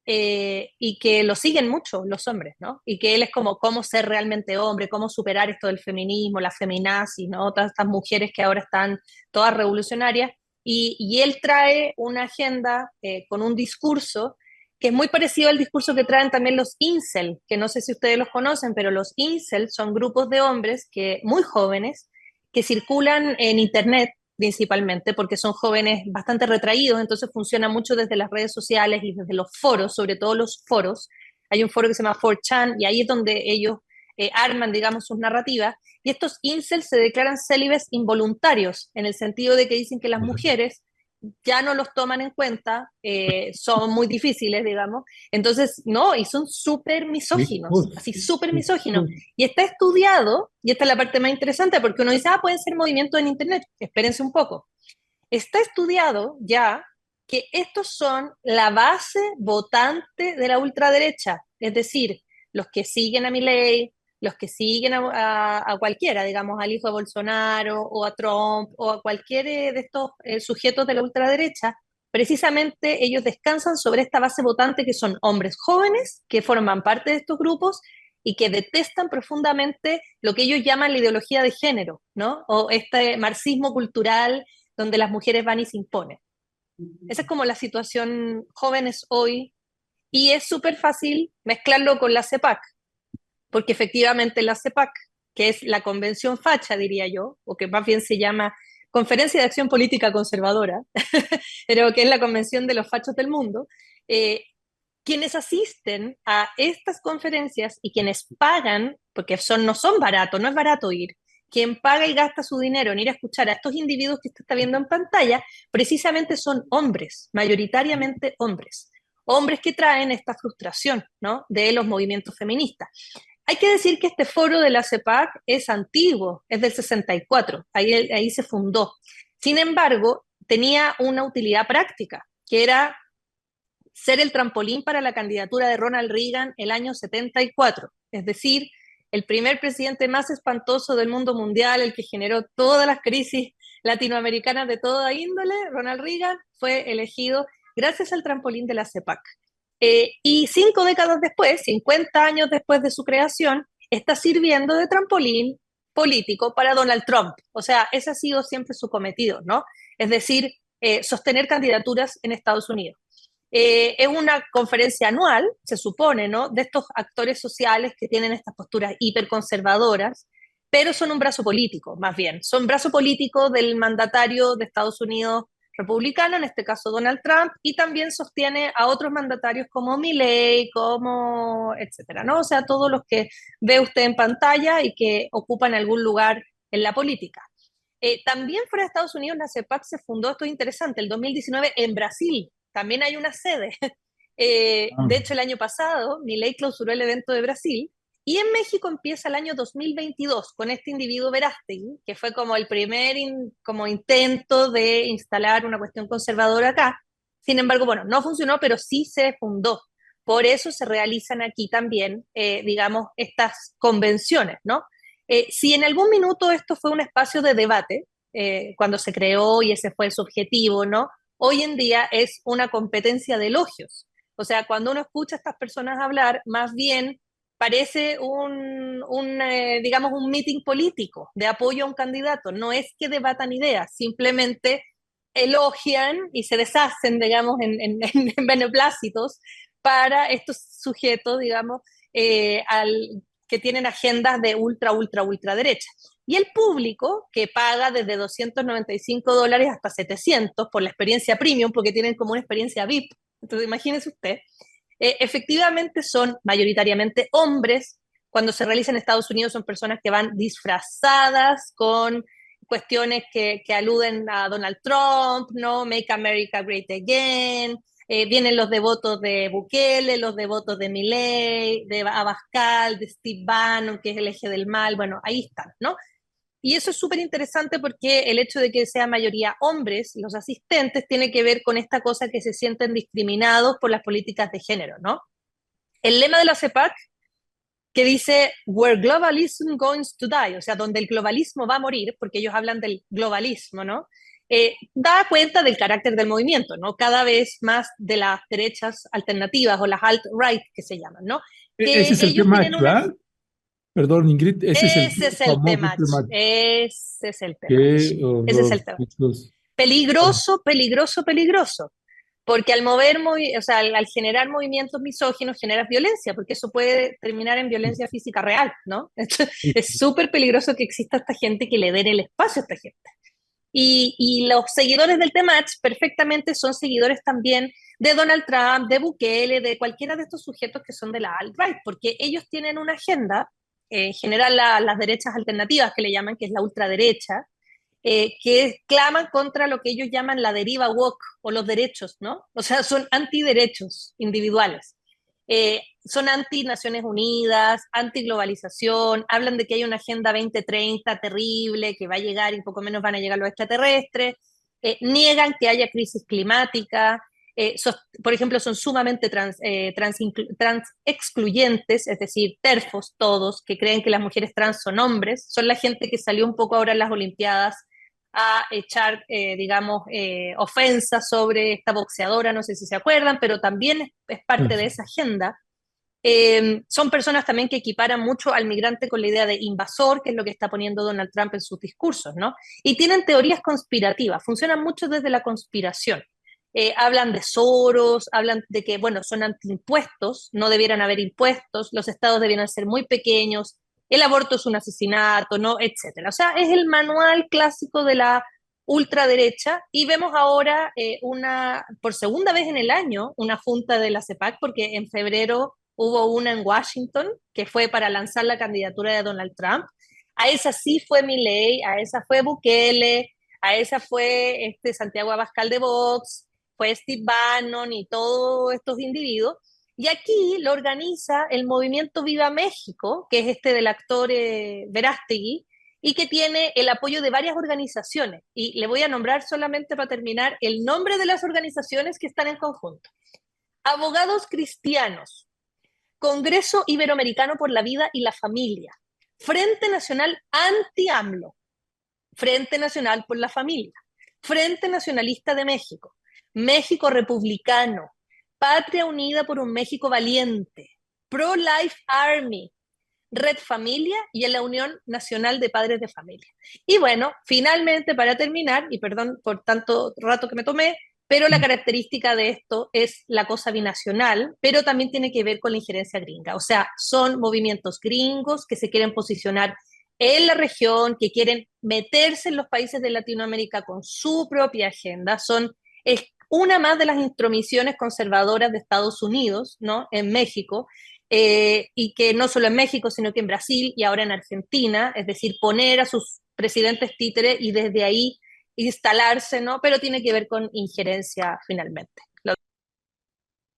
Speaker 2: Y que lo siguen mucho los hombres, ¿no? Y que él es como cómo ser realmente hombre, cómo superar esto del feminismo, la feminazi, ¿no? Todas estas mujeres que ahora están todas revolucionarias. Y él trae una agenda con un discurso que es muy parecido al discurso que traen también los incel, que no sé si ustedes los conocen, pero los incel son grupos de hombres que muy jóvenes que circulan en internet principalmente, porque son jóvenes bastante retraídos, entonces funciona mucho desde las redes sociales y desde los foros, sobre todo los foros. Hay un foro que se llama 4chan y ahí es donde ellos arman, digamos, sus narrativas. Y estos incels se declaran célibes involuntarios, en el sentido de que dicen que las mujeres ya no los toman en cuenta, son muy difíciles, digamos. Entonces, no, y son súper misóginos,
Speaker 1: Hijos,
Speaker 2: así súper misóginos.
Speaker 1: hijos.
Speaker 2: Y está estudiado, y esta es la parte más interesante, porque uno dice, ah, pueden ser movimientos en Internet, espérense un poco. Está estudiado ya que estos son la base votante de la ultraderecha, es decir, los que siguen a Milei, los que siguen a cualquiera, digamos, al hijo de Bolsonaro o a Trump o a cualquier de estos sujetos de la ultraderecha, precisamente ellos descansan sobre esta base votante que son hombres jóvenes que forman parte de estos grupos y que detestan profundamente lo que ellos llaman la ideología de género, ¿no? O este marxismo cultural donde las mujeres van y se imponen. Esa es como la situación jóvenes hoy, y es súper fácil mezclarlo con la CEPAC, porque efectivamente la CEPAC, que es la convención facha, diría yo, o que más bien se llama Conferencia de Acción Política Conservadora, pero que es la convención de los fachos del mundo, quienes asisten a estas conferencias y quienes pagan, porque no son baratos, no es barato ir, quien paga y gasta su dinero en ir a escuchar a estos individuos que usted está viendo en pantalla, precisamente son hombres, mayoritariamente hombres. Hombres que traen esta frustración, ¿no?, de los movimientos feministas. Hay que decir que este foro de la CEPAC es antiguo, es del 64, ahí se fundó. Sin embargo, tenía una utilidad práctica, que era ser el trampolín para la candidatura de Ronald Reagan el año 74, es decir, el primer presidente más espantoso del mundo mundial, el que generó todas las crisis latinoamericanas de toda índole. Ronald Reagan fue elegido gracias al trampolín de la CEPAC. Y 5 décadas después, 50 años después de su creación, está sirviendo de trampolín político para Donald Trump. O sea, ese ha sido siempre su cometido, ¿no? Es decir, sostener candidaturas en Estados Unidos. Es una conferencia anual, se supone, ¿no?, de estos actores sociales que tienen estas posturas hiperconservadoras, pero son un brazo político, más bien. Son brazo político del mandatario de Estados Unidos republicano, en este caso Donald Trump, y también sostiene a otros mandatarios como Milley, como etcétera, ¿no? O sea, todos los que ve usted en pantalla y que ocupan algún lugar en la política. También fuera de Estados Unidos, la CEPAC se fundó, esto es interesante, el 2019 en Brasil. También hay una sede. De hecho, el año pasado, Milei clausuró el evento de Brasil, y en México empieza el año 2022 con este individuo Verástegui, que fue como el primer como intento de instalar una cuestión conservadora acá. Sin embargo, bueno, no funcionó, pero sí se fundó. Por eso se realizan aquí también, digamos, estas convenciones, ¿no? Si en algún minuto esto fue un espacio de debate, cuando se creó y ese fue su objetivo, ¿no?, hoy en día es una competencia de elogios. O sea, cuando uno escucha a estas personas hablar, más bien parece digamos, un meeting político de apoyo a un candidato. No es que debatan ideas, simplemente elogian y se deshacen, digamos, en beneplácitos para estos sujetos, digamos, que tienen agendas de ultra derecha. Y el público, que paga desde $295 hasta 700 por la experiencia premium, porque tienen como una experiencia VIP. Entonces, imagínese usted, efectivamente son mayoritariamente hombres. Cuando se realiza en Estados Unidos son personas que van disfrazadas con cuestiones que aluden a Donald Trump, ¿no? Make America Great Again. Vienen los devotos de Bukele, los devotos de Milley, de Abascal, de Steve Bannon, que es el eje del mal. Bueno, ahí están, ¿no? Y eso es súper interesante porque el hecho de que sea mayoría hombres, los asistentes, tiene que ver con esta cosa que se sienten discriminados por las políticas de género, ¿no? El lema de la CEPAC, que dice "Where globalism goes to die", o sea, donde el globalismo va a morir, porque ellos hablan del globalismo, ¿no? Da cuenta del carácter del movimiento, ¿no? Cada vez más de las derechas alternativas o las alt-right que se llaman, ¿no? Que
Speaker 1: Ese es el
Speaker 2: ellos
Speaker 1: tema,
Speaker 2: tienen una...
Speaker 1: ¿verdad? Perdón, Ingrid, ese es el
Speaker 2: Ese es el
Speaker 1: famoso
Speaker 2: temach,
Speaker 1: tema.
Speaker 2: ese es el temach,
Speaker 1: Qué
Speaker 2: ese es
Speaker 1: horror,
Speaker 2: el temach.
Speaker 1: chicos.
Speaker 2: Peligroso, peligroso, peligroso, porque o sea, al generar movimientos misóginos generas violencia, porque eso puede terminar en violencia física real, ¿no? Es súper peligroso que exista esta gente, que le den el espacio a esta gente. Y los seguidores del Temach perfectamente son seguidores también de Donald Trump, de Bukele, de cualquiera de estos sujetos que son de la alt-right, porque ellos tienen una agenda, en general las derechas alternativas que le llaman, que es la ultraderecha, que claman contra lo que ellos llaman la deriva woke o los derechos, ¿no? O sea, son antiderechos individuales. Son anti-Naciones Unidas, anti-globalización, hablan de que hay una agenda 2030 terrible, que va a llegar y poco menos van a llegar los extraterrestres, niegan que haya crisis climática, por ejemplo, son sumamente trans excluyentes, es decir, TERFos todos, que creen que las mujeres trans son hombres, son la gente que salió un poco ahora en las Olimpiadas a echar, digamos, ofensas sobre esta boxeadora, no sé si se acuerdan, pero también es parte de esa agenda. Son personas también que equiparan mucho al migrante con la idea de invasor, que es lo que está poniendo Donald Trump en sus discursos, ¿no? Y tienen teorías conspirativas, funcionan mucho desde la conspiración. Hablan de Soros, hablan de que, bueno, son antiimpuestos, no debieran haber impuestos, los estados debieran ser muy pequeños, el aborto es un asesinato, ¿no? Etcétera. O sea, es el manual clásico de la ultraderecha y vemos ahora por segunda vez en el año, una junta de la CEPAC, porque en febrero hubo una en Washington que fue para lanzar la candidatura de Donald Trump. A esa sí fue Milei, a esa fue Bukele, a esa fue Santiago Abascal de Vox, fue Steve Bannon y todos estos individuos. Y aquí lo organiza el movimiento Viva México, que es del actor Verástegui, y que tiene el apoyo de varias organizaciones. Y le voy a nombrar solamente para terminar el nombre de las organizaciones que están en conjunto. Abogados Cristianos, Congreso Iberoamericano por la Vida y la Familia, Frente Nacional Anti-AMLO, Frente Nacional por la Familia, Frente Nacionalista de México, México Republicano, Patria Unida por un México Valiente, Pro-Life Army, Red Familia y en la Unión Nacional de Padres de Familia. Y bueno, finalmente, para terminar, y perdón por tanto rato que me tomé, pero la característica de esto es la cosa binacional, pero también tiene que ver con la injerencia gringa. O sea, son movimientos gringos que se quieren posicionar en la región, que quieren meterse en los países de Latinoamérica con su propia agenda. Es una más de las intromisiones conservadoras de Estados Unidos, ¿no? En México, y que no solo en México, sino que en Brasil y ahora en Argentina, es decir, poner a sus presidentes títeres y desde ahí instalarse, ¿no? Pero tiene que ver con injerencia finalmente.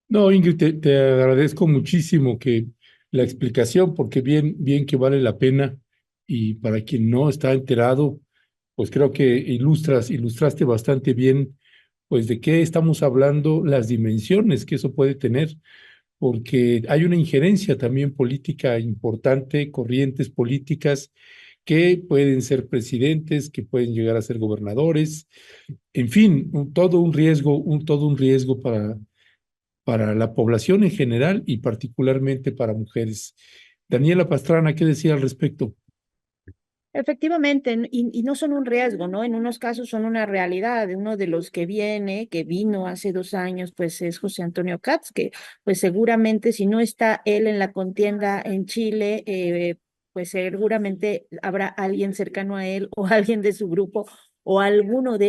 Speaker 1: No, Ingrid, te agradezco muchísimo que la explicación, porque bien que vale la pena y para quien no está enterado, pues creo que ilustraste bastante bien, pues de qué estamos hablando, las dimensiones que eso puede tener, porque hay una injerencia también política importante, corrientes políticas que pueden ser presidentes, que pueden llegar a ser gobernadores, en fin, todo un riesgo para la población en general y particularmente para mujeres. Daniela Pastrana, ¿qué decía al respecto?
Speaker 3: Efectivamente, y no son un riesgo, ¿no? En unos casos son una realidad. Uno de los que vino hace 2 años, pues es José Antonio Katz, que pues seguramente si no está él en la contienda en Chile, pues seguramente habrá alguien cercano a él o alguien de su grupo o alguno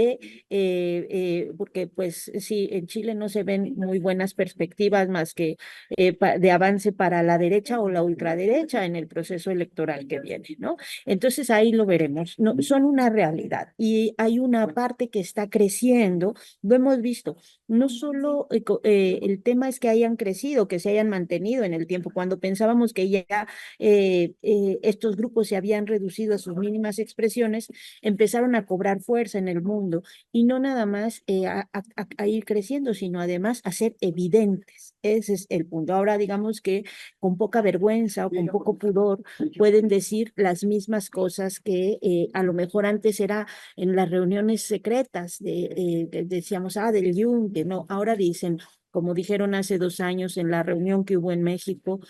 Speaker 3: porque pues sí, en Chile no se ven muy buenas perspectivas más que de avance para la derecha o la ultraderecha en el proceso electoral que viene, ¿no? Entonces ahí lo veremos. No, son una realidad y hay una parte que está creciendo, lo hemos visto. No solo el tema es que hayan crecido, que se hayan mantenido en el tiempo. Cuando pensábamos que ya estos grupos se habían reducido a sus mínimas expresiones, empezaron a cobrar fuerza en el mundo y no nada más a ir creciendo, sino además a ser evidentes. Ese es el punto. Ahora digamos que con poca vergüenza o con poco pudor pueden decir las mismas cosas que a lo mejor antes era en las reuniones secretas, decíamos, del Yunque, no, ahora dicen, como dijeron hace 2 años en la reunión que hubo en México,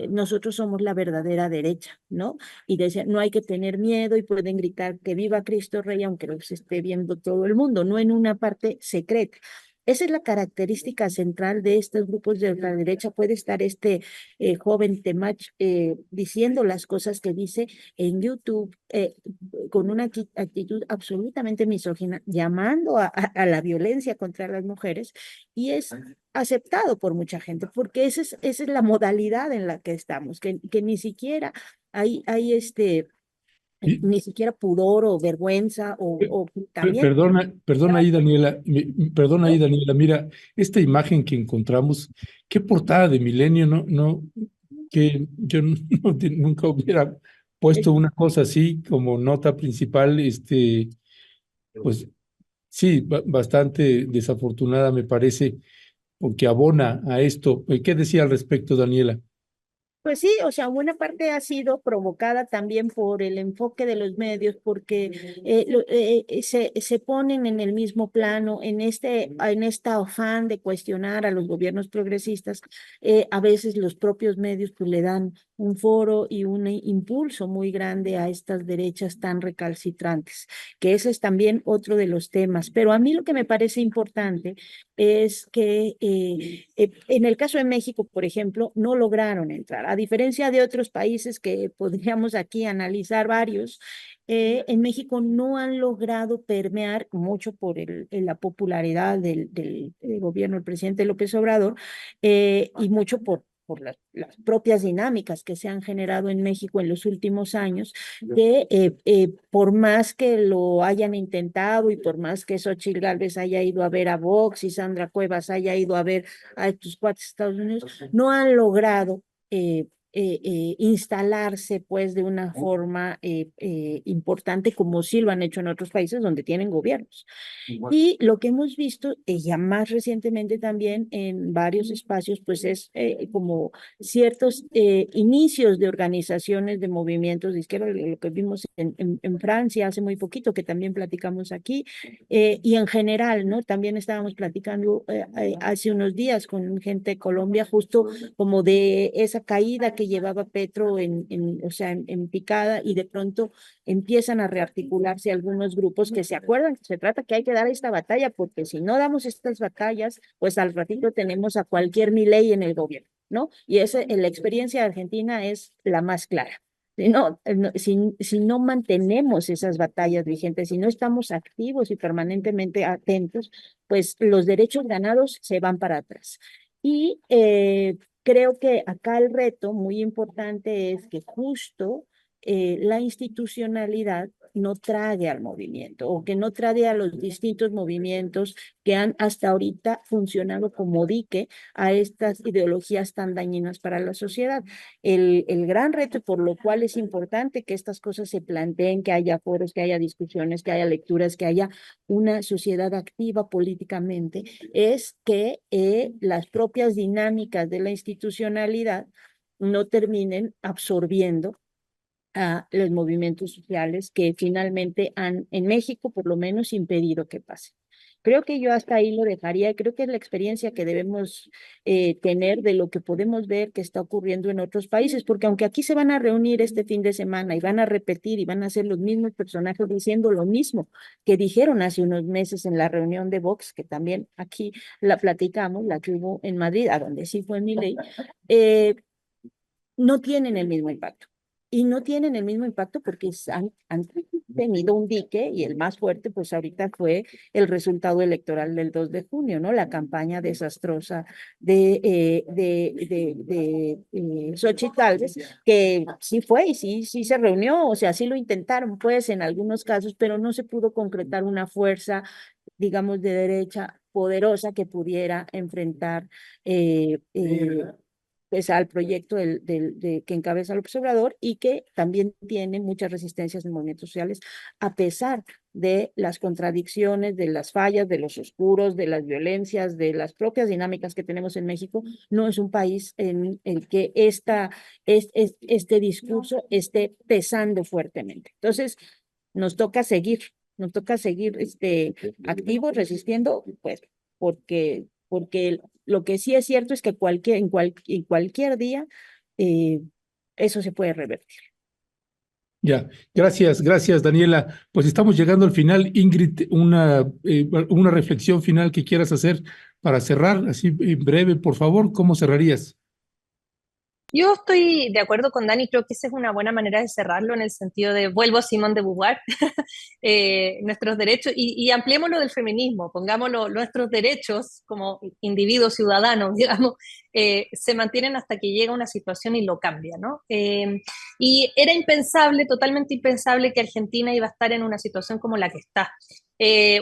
Speaker 3: nosotros somos la verdadera derecha, ¿no? Y decían, no hay que tener miedo y pueden gritar que viva Cristo Rey, aunque los esté viendo todo el mundo, no en una parte secreta. Esa es la característica central de estos grupos de ultraderecha. Puede estar joven Temach diciendo las cosas que dice en YouTube con una actitud absolutamente misógina, llamando a la violencia contra las mujeres y es aceptado por mucha gente, porque esa es la modalidad en la que estamos, que ni siquiera hay
Speaker 1: Y,
Speaker 3: ni siquiera pudor o vergüenza o también,
Speaker 1: perdona ahí, Daniela, perdona ahí,
Speaker 3: ¿no?
Speaker 1: Daniela, mira, esta imagen que encontramos, qué portada de Milenio, que yo nunca hubiera puesto una cosa así como nota principal, pues Sí, bastante desafortunada me parece, porque abona a esto. ¿Qué decía al respecto, Daniela?
Speaker 3: Pues sí, o sea, buena parte ha sido provocada también por el enfoque de los medios, porque se ponen en el mismo plano, en esta afán de cuestionar a los gobiernos progresistas. A veces los propios medios pues, le dan un foro y un impulso muy grande a estas derechas tan recalcitrantes, que ese es también otro de los temas. Pero a mí lo que me parece importante es que en el caso de México, por ejemplo, no lograron entrar, a diferencia de otros países que podríamos aquí analizar varios. En México no han logrado permear mucho por la popularidad del gobierno del presidente López Obrador, y mucho por las propias dinámicas que se han generado en México en los últimos años, que por más que lo hayan intentado y por más que Xochitl Gálvez haya ido a ver a Vox y Sandra Cuevas haya ido a ver a estos cuates de Estados Unidos, no han logrado instalarse pues de una forma importante como sí lo han hecho en otros países donde tienen gobiernos. Y lo que hemos visto ya más recientemente también en varios espacios, pues es como ciertos inicios de organizaciones de movimientos de izquierda, lo que vimos en Francia hace muy poquito, que también platicamos aquí, y en general, ¿no? También estábamos platicando hace unos días con gente de Colombia, justo como de esa caída que llevaba Petro o sea, en picada, y de pronto empiezan a rearticularse algunos grupos que se acuerdan que se trata que hay que dar esta batalla, porque si no damos estas batallas, pues al ratito tenemos a cualquier Milei en el gobierno, ¿no? Y la experiencia de Argentina es la más clara. Si no mantenemos esas batallas vigentes, si no estamos activos y permanentemente atentos, pues los derechos ganados se van para atrás. Y creo que acá el reto muy importante es que justo la institucionalidad no trague al movimiento o que no trague a los distintos movimientos que han hasta ahorita funcionado como dique a estas ideologías tan dañinas para la sociedad. El gran reto por lo cual es importante que estas cosas se planteen, que haya foros, que haya discusiones, que haya lecturas, que haya una sociedad activa políticamente, es que las propias dinámicas de la institucionalidad no terminen absorbiendo a los movimientos sociales que finalmente han, en México por lo menos, impedido que pase. Creo que yo hasta ahí lo dejaría, creo que es la experiencia que debemos tener de lo que podemos ver que está ocurriendo en otros países, porque aunque aquí se van a reunir este fin de semana y van a repetir y van a ser los mismos personajes diciendo lo mismo que dijeron hace unos meses en la reunión de Vox, que también aquí la platicamos, la que hubo en Madrid, a donde sí fue Milei, no tienen el mismo impacto. Y no tienen el mismo impacto porque han tenido un dique y el más fuerte, pues ahorita fue el resultado electoral del 2 de junio, ¿no? La campaña desastrosa de Xochitl Gálvez, que sí fue y sí se reunió, o sea, sí lo intentaron, pues, en algunos casos, pero no se pudo concretar una fuerza, digamos, de derecha poderosa que pudiera enfrentar pues al proyecto que encabeza López Obrador y que también tiene muchas resistencias en movimientos sociales, a pesar de las contradicciones, de las fallas, de los oscuros, de las violencias, de las propias dinámicas que tenemos en México. No es un país en el que este discurso esté pesando fuertemente. Entonces, nos toca seguir, activos, resistiendo, pues, porque lo que sí es cierto es que en cualquier día eh, eso se puede revertir.
Speaker 1: Ya, gracias, Daniela. Pues estamos llegando al final. Ingrid, una reflexión final que quieras hacer para cerrar, así en breve, por favor, ¿cómo cerrarías?
Speaker 2: Yo estoy de acuerdo con Dani, creo que esa es una buena manera de cerrarlo en el sentido de, vuelvo a Simone de Beauvoir, nuestros derechos, y ampliémoslo del feminismo, pongámoslo, nuestros derechos como individuos ciudadanos, digamos, se mantienen hasta que llega una situación y lo cambia, ¿no? Y era impensable, totalmente impensable que Argentina iba a estar en una situación como la que está.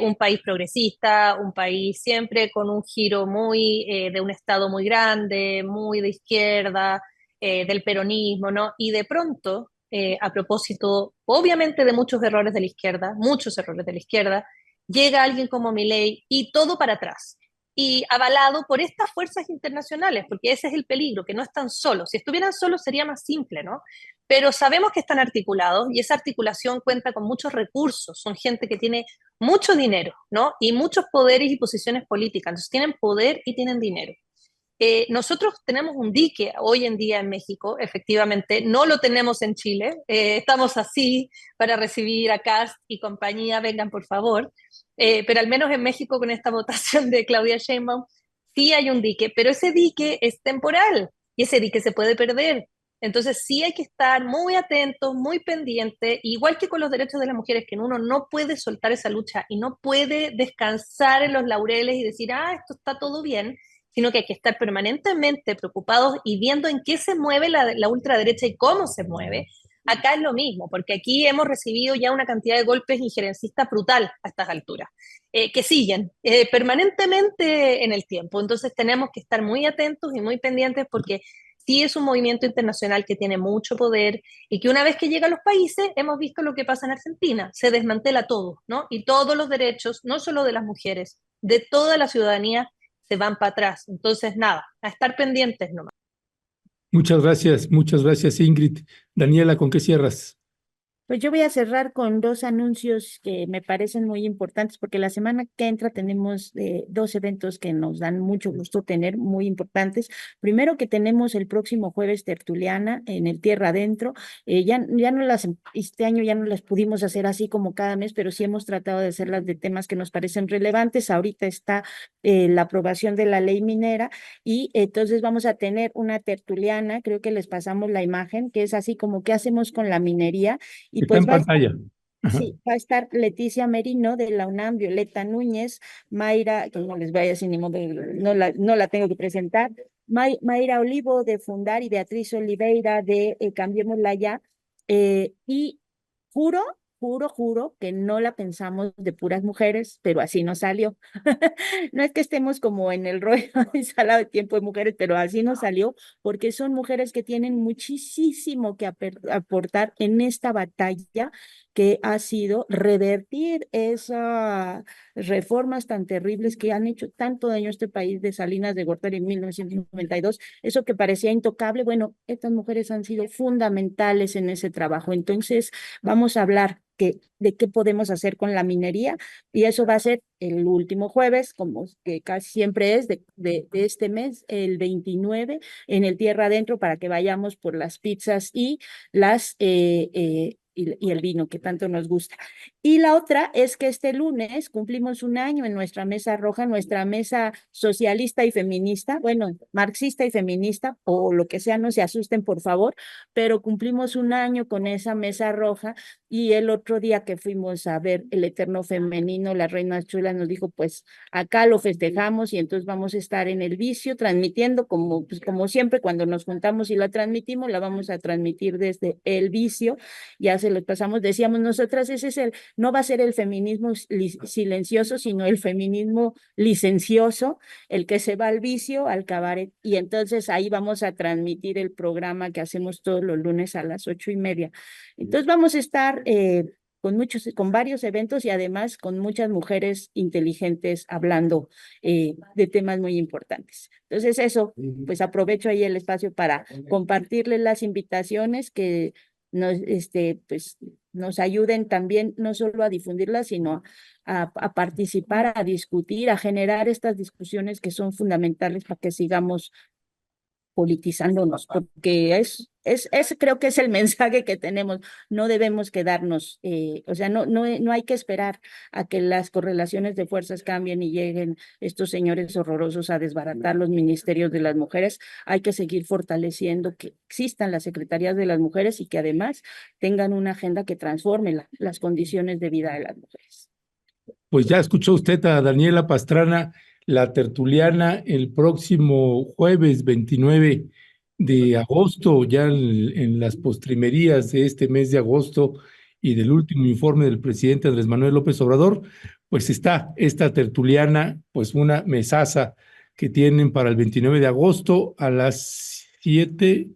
Speaker 2: Un país progresista, un país siempre con un giro muy de un Estado muy grande, muy de izquierda, del peronismo, ¿no? Y de pronto, a propósito, obviamente de muchos errores de la izquierda, llega alguien como Milei y todo para atrás. Y avalado por estas fuerzas internacionales, porque ese es el peligro, que no están solos. Si estuvieran solos sería más simple, ¿no? Pero sabemos que están articulados y esa articulación cuenta con muchos recursos, son gente que tiene mucho dinero, ¿no? Y muchos poderes y posiciones políticas, entonces tienen poder y tienen dinero. Nosotros tenemos un dique hoy en día en México, efectivamente, no lo tenemos en Chile, estamos así para recibir a Kast y compañía, vengan por favor, pero al menos en México con esta votación de Claudia Sheinbaum, sí hay un dique, pero ese dique es temporal y ese dique se puede perder. Entonces sí hay que estar muy atentos, muy pendientes, igual que con los derechos de las mujeres, que uno no puede soltar esa lucha y no puede descansar en los laureles y decir, ah, esto está todo bien, sino que hay que estar permanentemente preocupados y viendo en qué se mueve la ultraderecha y cómo se mueve. Acá es lo mismo, porque aquí hemos recibido ya una cantidad de golpes injerencistas brutal a estas alturas, que siguen permanentemente en el tiempo. Entonces tenemos que estar muy atentos y muy pendientes porque sí es un movimiento internacional que tiene mucho poder y que una vez que llega a los países, hemos visto lo que pasa en Argentina, se desmantela todo, ¿no? Y todos los derechos, no solo de las mujeres, de toda la ciudadanía, se van para atrás. Entonces, nada, a estar pendientes nomás.
Speaker 1: Muchas gracias, Ingrid. Daniela, ¿con qué cierras?
Speaker 3: Pues yo voy a cerrar con dos anuncios que me parecen muy importantes, porque la semana que entra tenemos dos eventos que nos dan mucho gusto tener, muy importantes. Primero que tenemos el próximo jueves tertuliana en el Tierra Adentro. Ya no este año ya no las pudimos hacer así como cada mes, pero sí hemos tratado de hacerlas de temas que nos parecen relevantes. Ahorita está la aprobación de la ley minera y entonces vamos a tener una tertuliana, creo que les pasamos la imagen, que es así como qué hacemos con la minería. Y
Speaker 1: Está en
Speaker 3: pues
Speaker 1: pantalla. Ajá.
Speaker 3: sí, va a estar Leticia Merino de la UNAM, Violeta Núñez, Mayra, que no les vaya sin ni modo, no la tengo que presentar, Mayra Olivo de Fundar y Beatriz Oliveira de Cambiémosla Ya. Y juro, juro que no la pensamos de puras mujeres, pero así nos salió. No es que estemos como en el rollo de sala de tiempo de mujeres, pero así nos salió, porque son mujeres que tienen muchísimo que aportar en esta batalla que ha sido revertir esas reformas tan terribles que han hecho tanto daño a este país de Salinas de Gortari en 1992, eso que parecía intocable. Bueno, estas mujeres han sido fundamentales en ese trabajo. Entonces, vamos a hablar de qué podemos hacer con la minería, y eso va a ser el último jueves, como que casi siempre es de este mes, el 29, en el Tierra Adentro, para que vayamos por las pizzas y y el vino que tanto nos gusta. Y la otra es que este lunes cumplimos un año en nuestra mesa roja, nuestra mesa socialista y feminista, bueno, marxista y feminista, o lo que sea, no se asusten por favor, pero cumplimos un año con esa mesa roja. Y el otro día que fuimos a ver El Eterno Femenino, la Reina Chula nos dijo, pues acá lo festejamos y entonces vamos a estar en el Vicio transmitiendo pues, como siempre cuando nos juntamos y la transmitimos, la vamos a transmitir desde el Vicio. Ya se los pasamos, decíamos nosotras, no va a ser el feminismo silencioso, sino el feminismo licencioso, el que se va al vicio, al cabaret, y entonces ahí vamos a transmitir el programa que hacemos todos los lunes a las 8:30. Entonces vamos a estar con varios eventos y además con muchas mujeres inteligentes hablando de temas muy importantes. Entonces eso, pues aprovecho ahí el espacio para compartirles las invitaciones que pues, nos ayuden también no solo a difundirlas, sino a participar, a discutir, a generar estas discusiones que son fundamentales para que sigamos politizándonos, porque creo que es el mensaje que tenemos. No debemos quedarnos, o sea, no hay que esperar a que las correlaciones de fuerzas cambien y lleguen estos señores horrorosos a desbaratar los ministerios de las mujeres. Hay que seguir fortaleciendo que existan las secretarías de las mujeres y que además tengan una agenda que transforme las condiciones de vida de las mujeres.
Speaker 1: Pues ya escuchó usted a Daniela Pastrana, la tertuliana, el próximo jueves 29 de agosto, ya en las postrimerías de este mes de agosto y del último informe del presidente Andrés Manuel López Obrador, pues está esta tertuliana, pues una mesaza que tienen para el 29 de agosto a las 7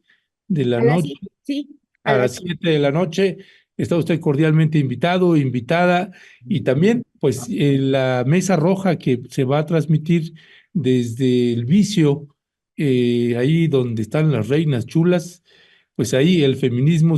Speaker 1: de la noche.
Speaker 3: Sí,
Speaker 1: A las 7 de la noche. Está usted cordialmente invitado, invitada, y también pues la mesa roja que se va a transmitir desde el Vicio, ahí donde están las reinas chulas, pues ahí el feminismo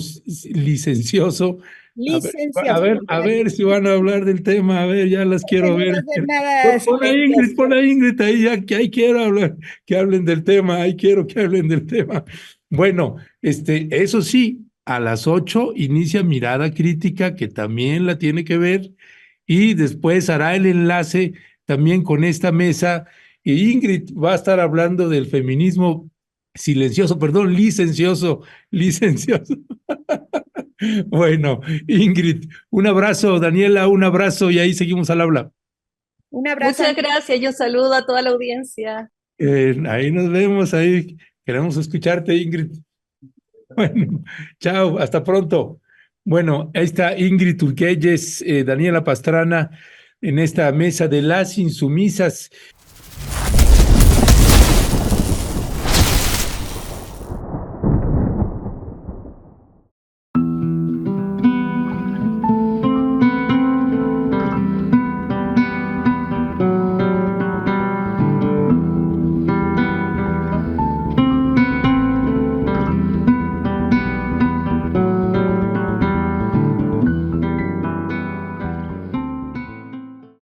Speaker 1: licencioso.
Speaker 3: Licencioso.
Speaker 1: A ver si van a hablar del tema, a ver, ya las quiero
Speaker 3: No va
Speaker 1: ver.
Speaker 3: a ser nada
Speaker 1: Pon
Speaker 3: silencioso.
Speaker 1: a Ingrid ahí, ya que ahí quiero hablar, que hablen del tema, ahí quiero que hablen del tema. Bueno, eso sí, a las 8 inicia Mirada Crítica, que también la tiene que ver, y después hará el enlace también con esta mesa, y Ingrid va a estar hablando del feminismo silencioso, perdón, licencioso. Bueno, Ingrid, un abrazo, Daniela, un abrazo, y ahí seguimos al habla.
Speaker 3: Un abrazo.
Speaker 2: Muchas gracias y un saludo a toda la audiencia.
Speaker 1: Ahí nos vemos, ahí queremos escucharte, Ingrid. Bueno, chao, hasta pronto. Bueno, ahí está Ingrid Turquelles, Daniela Pastrana, en esta mesa de las insumisas.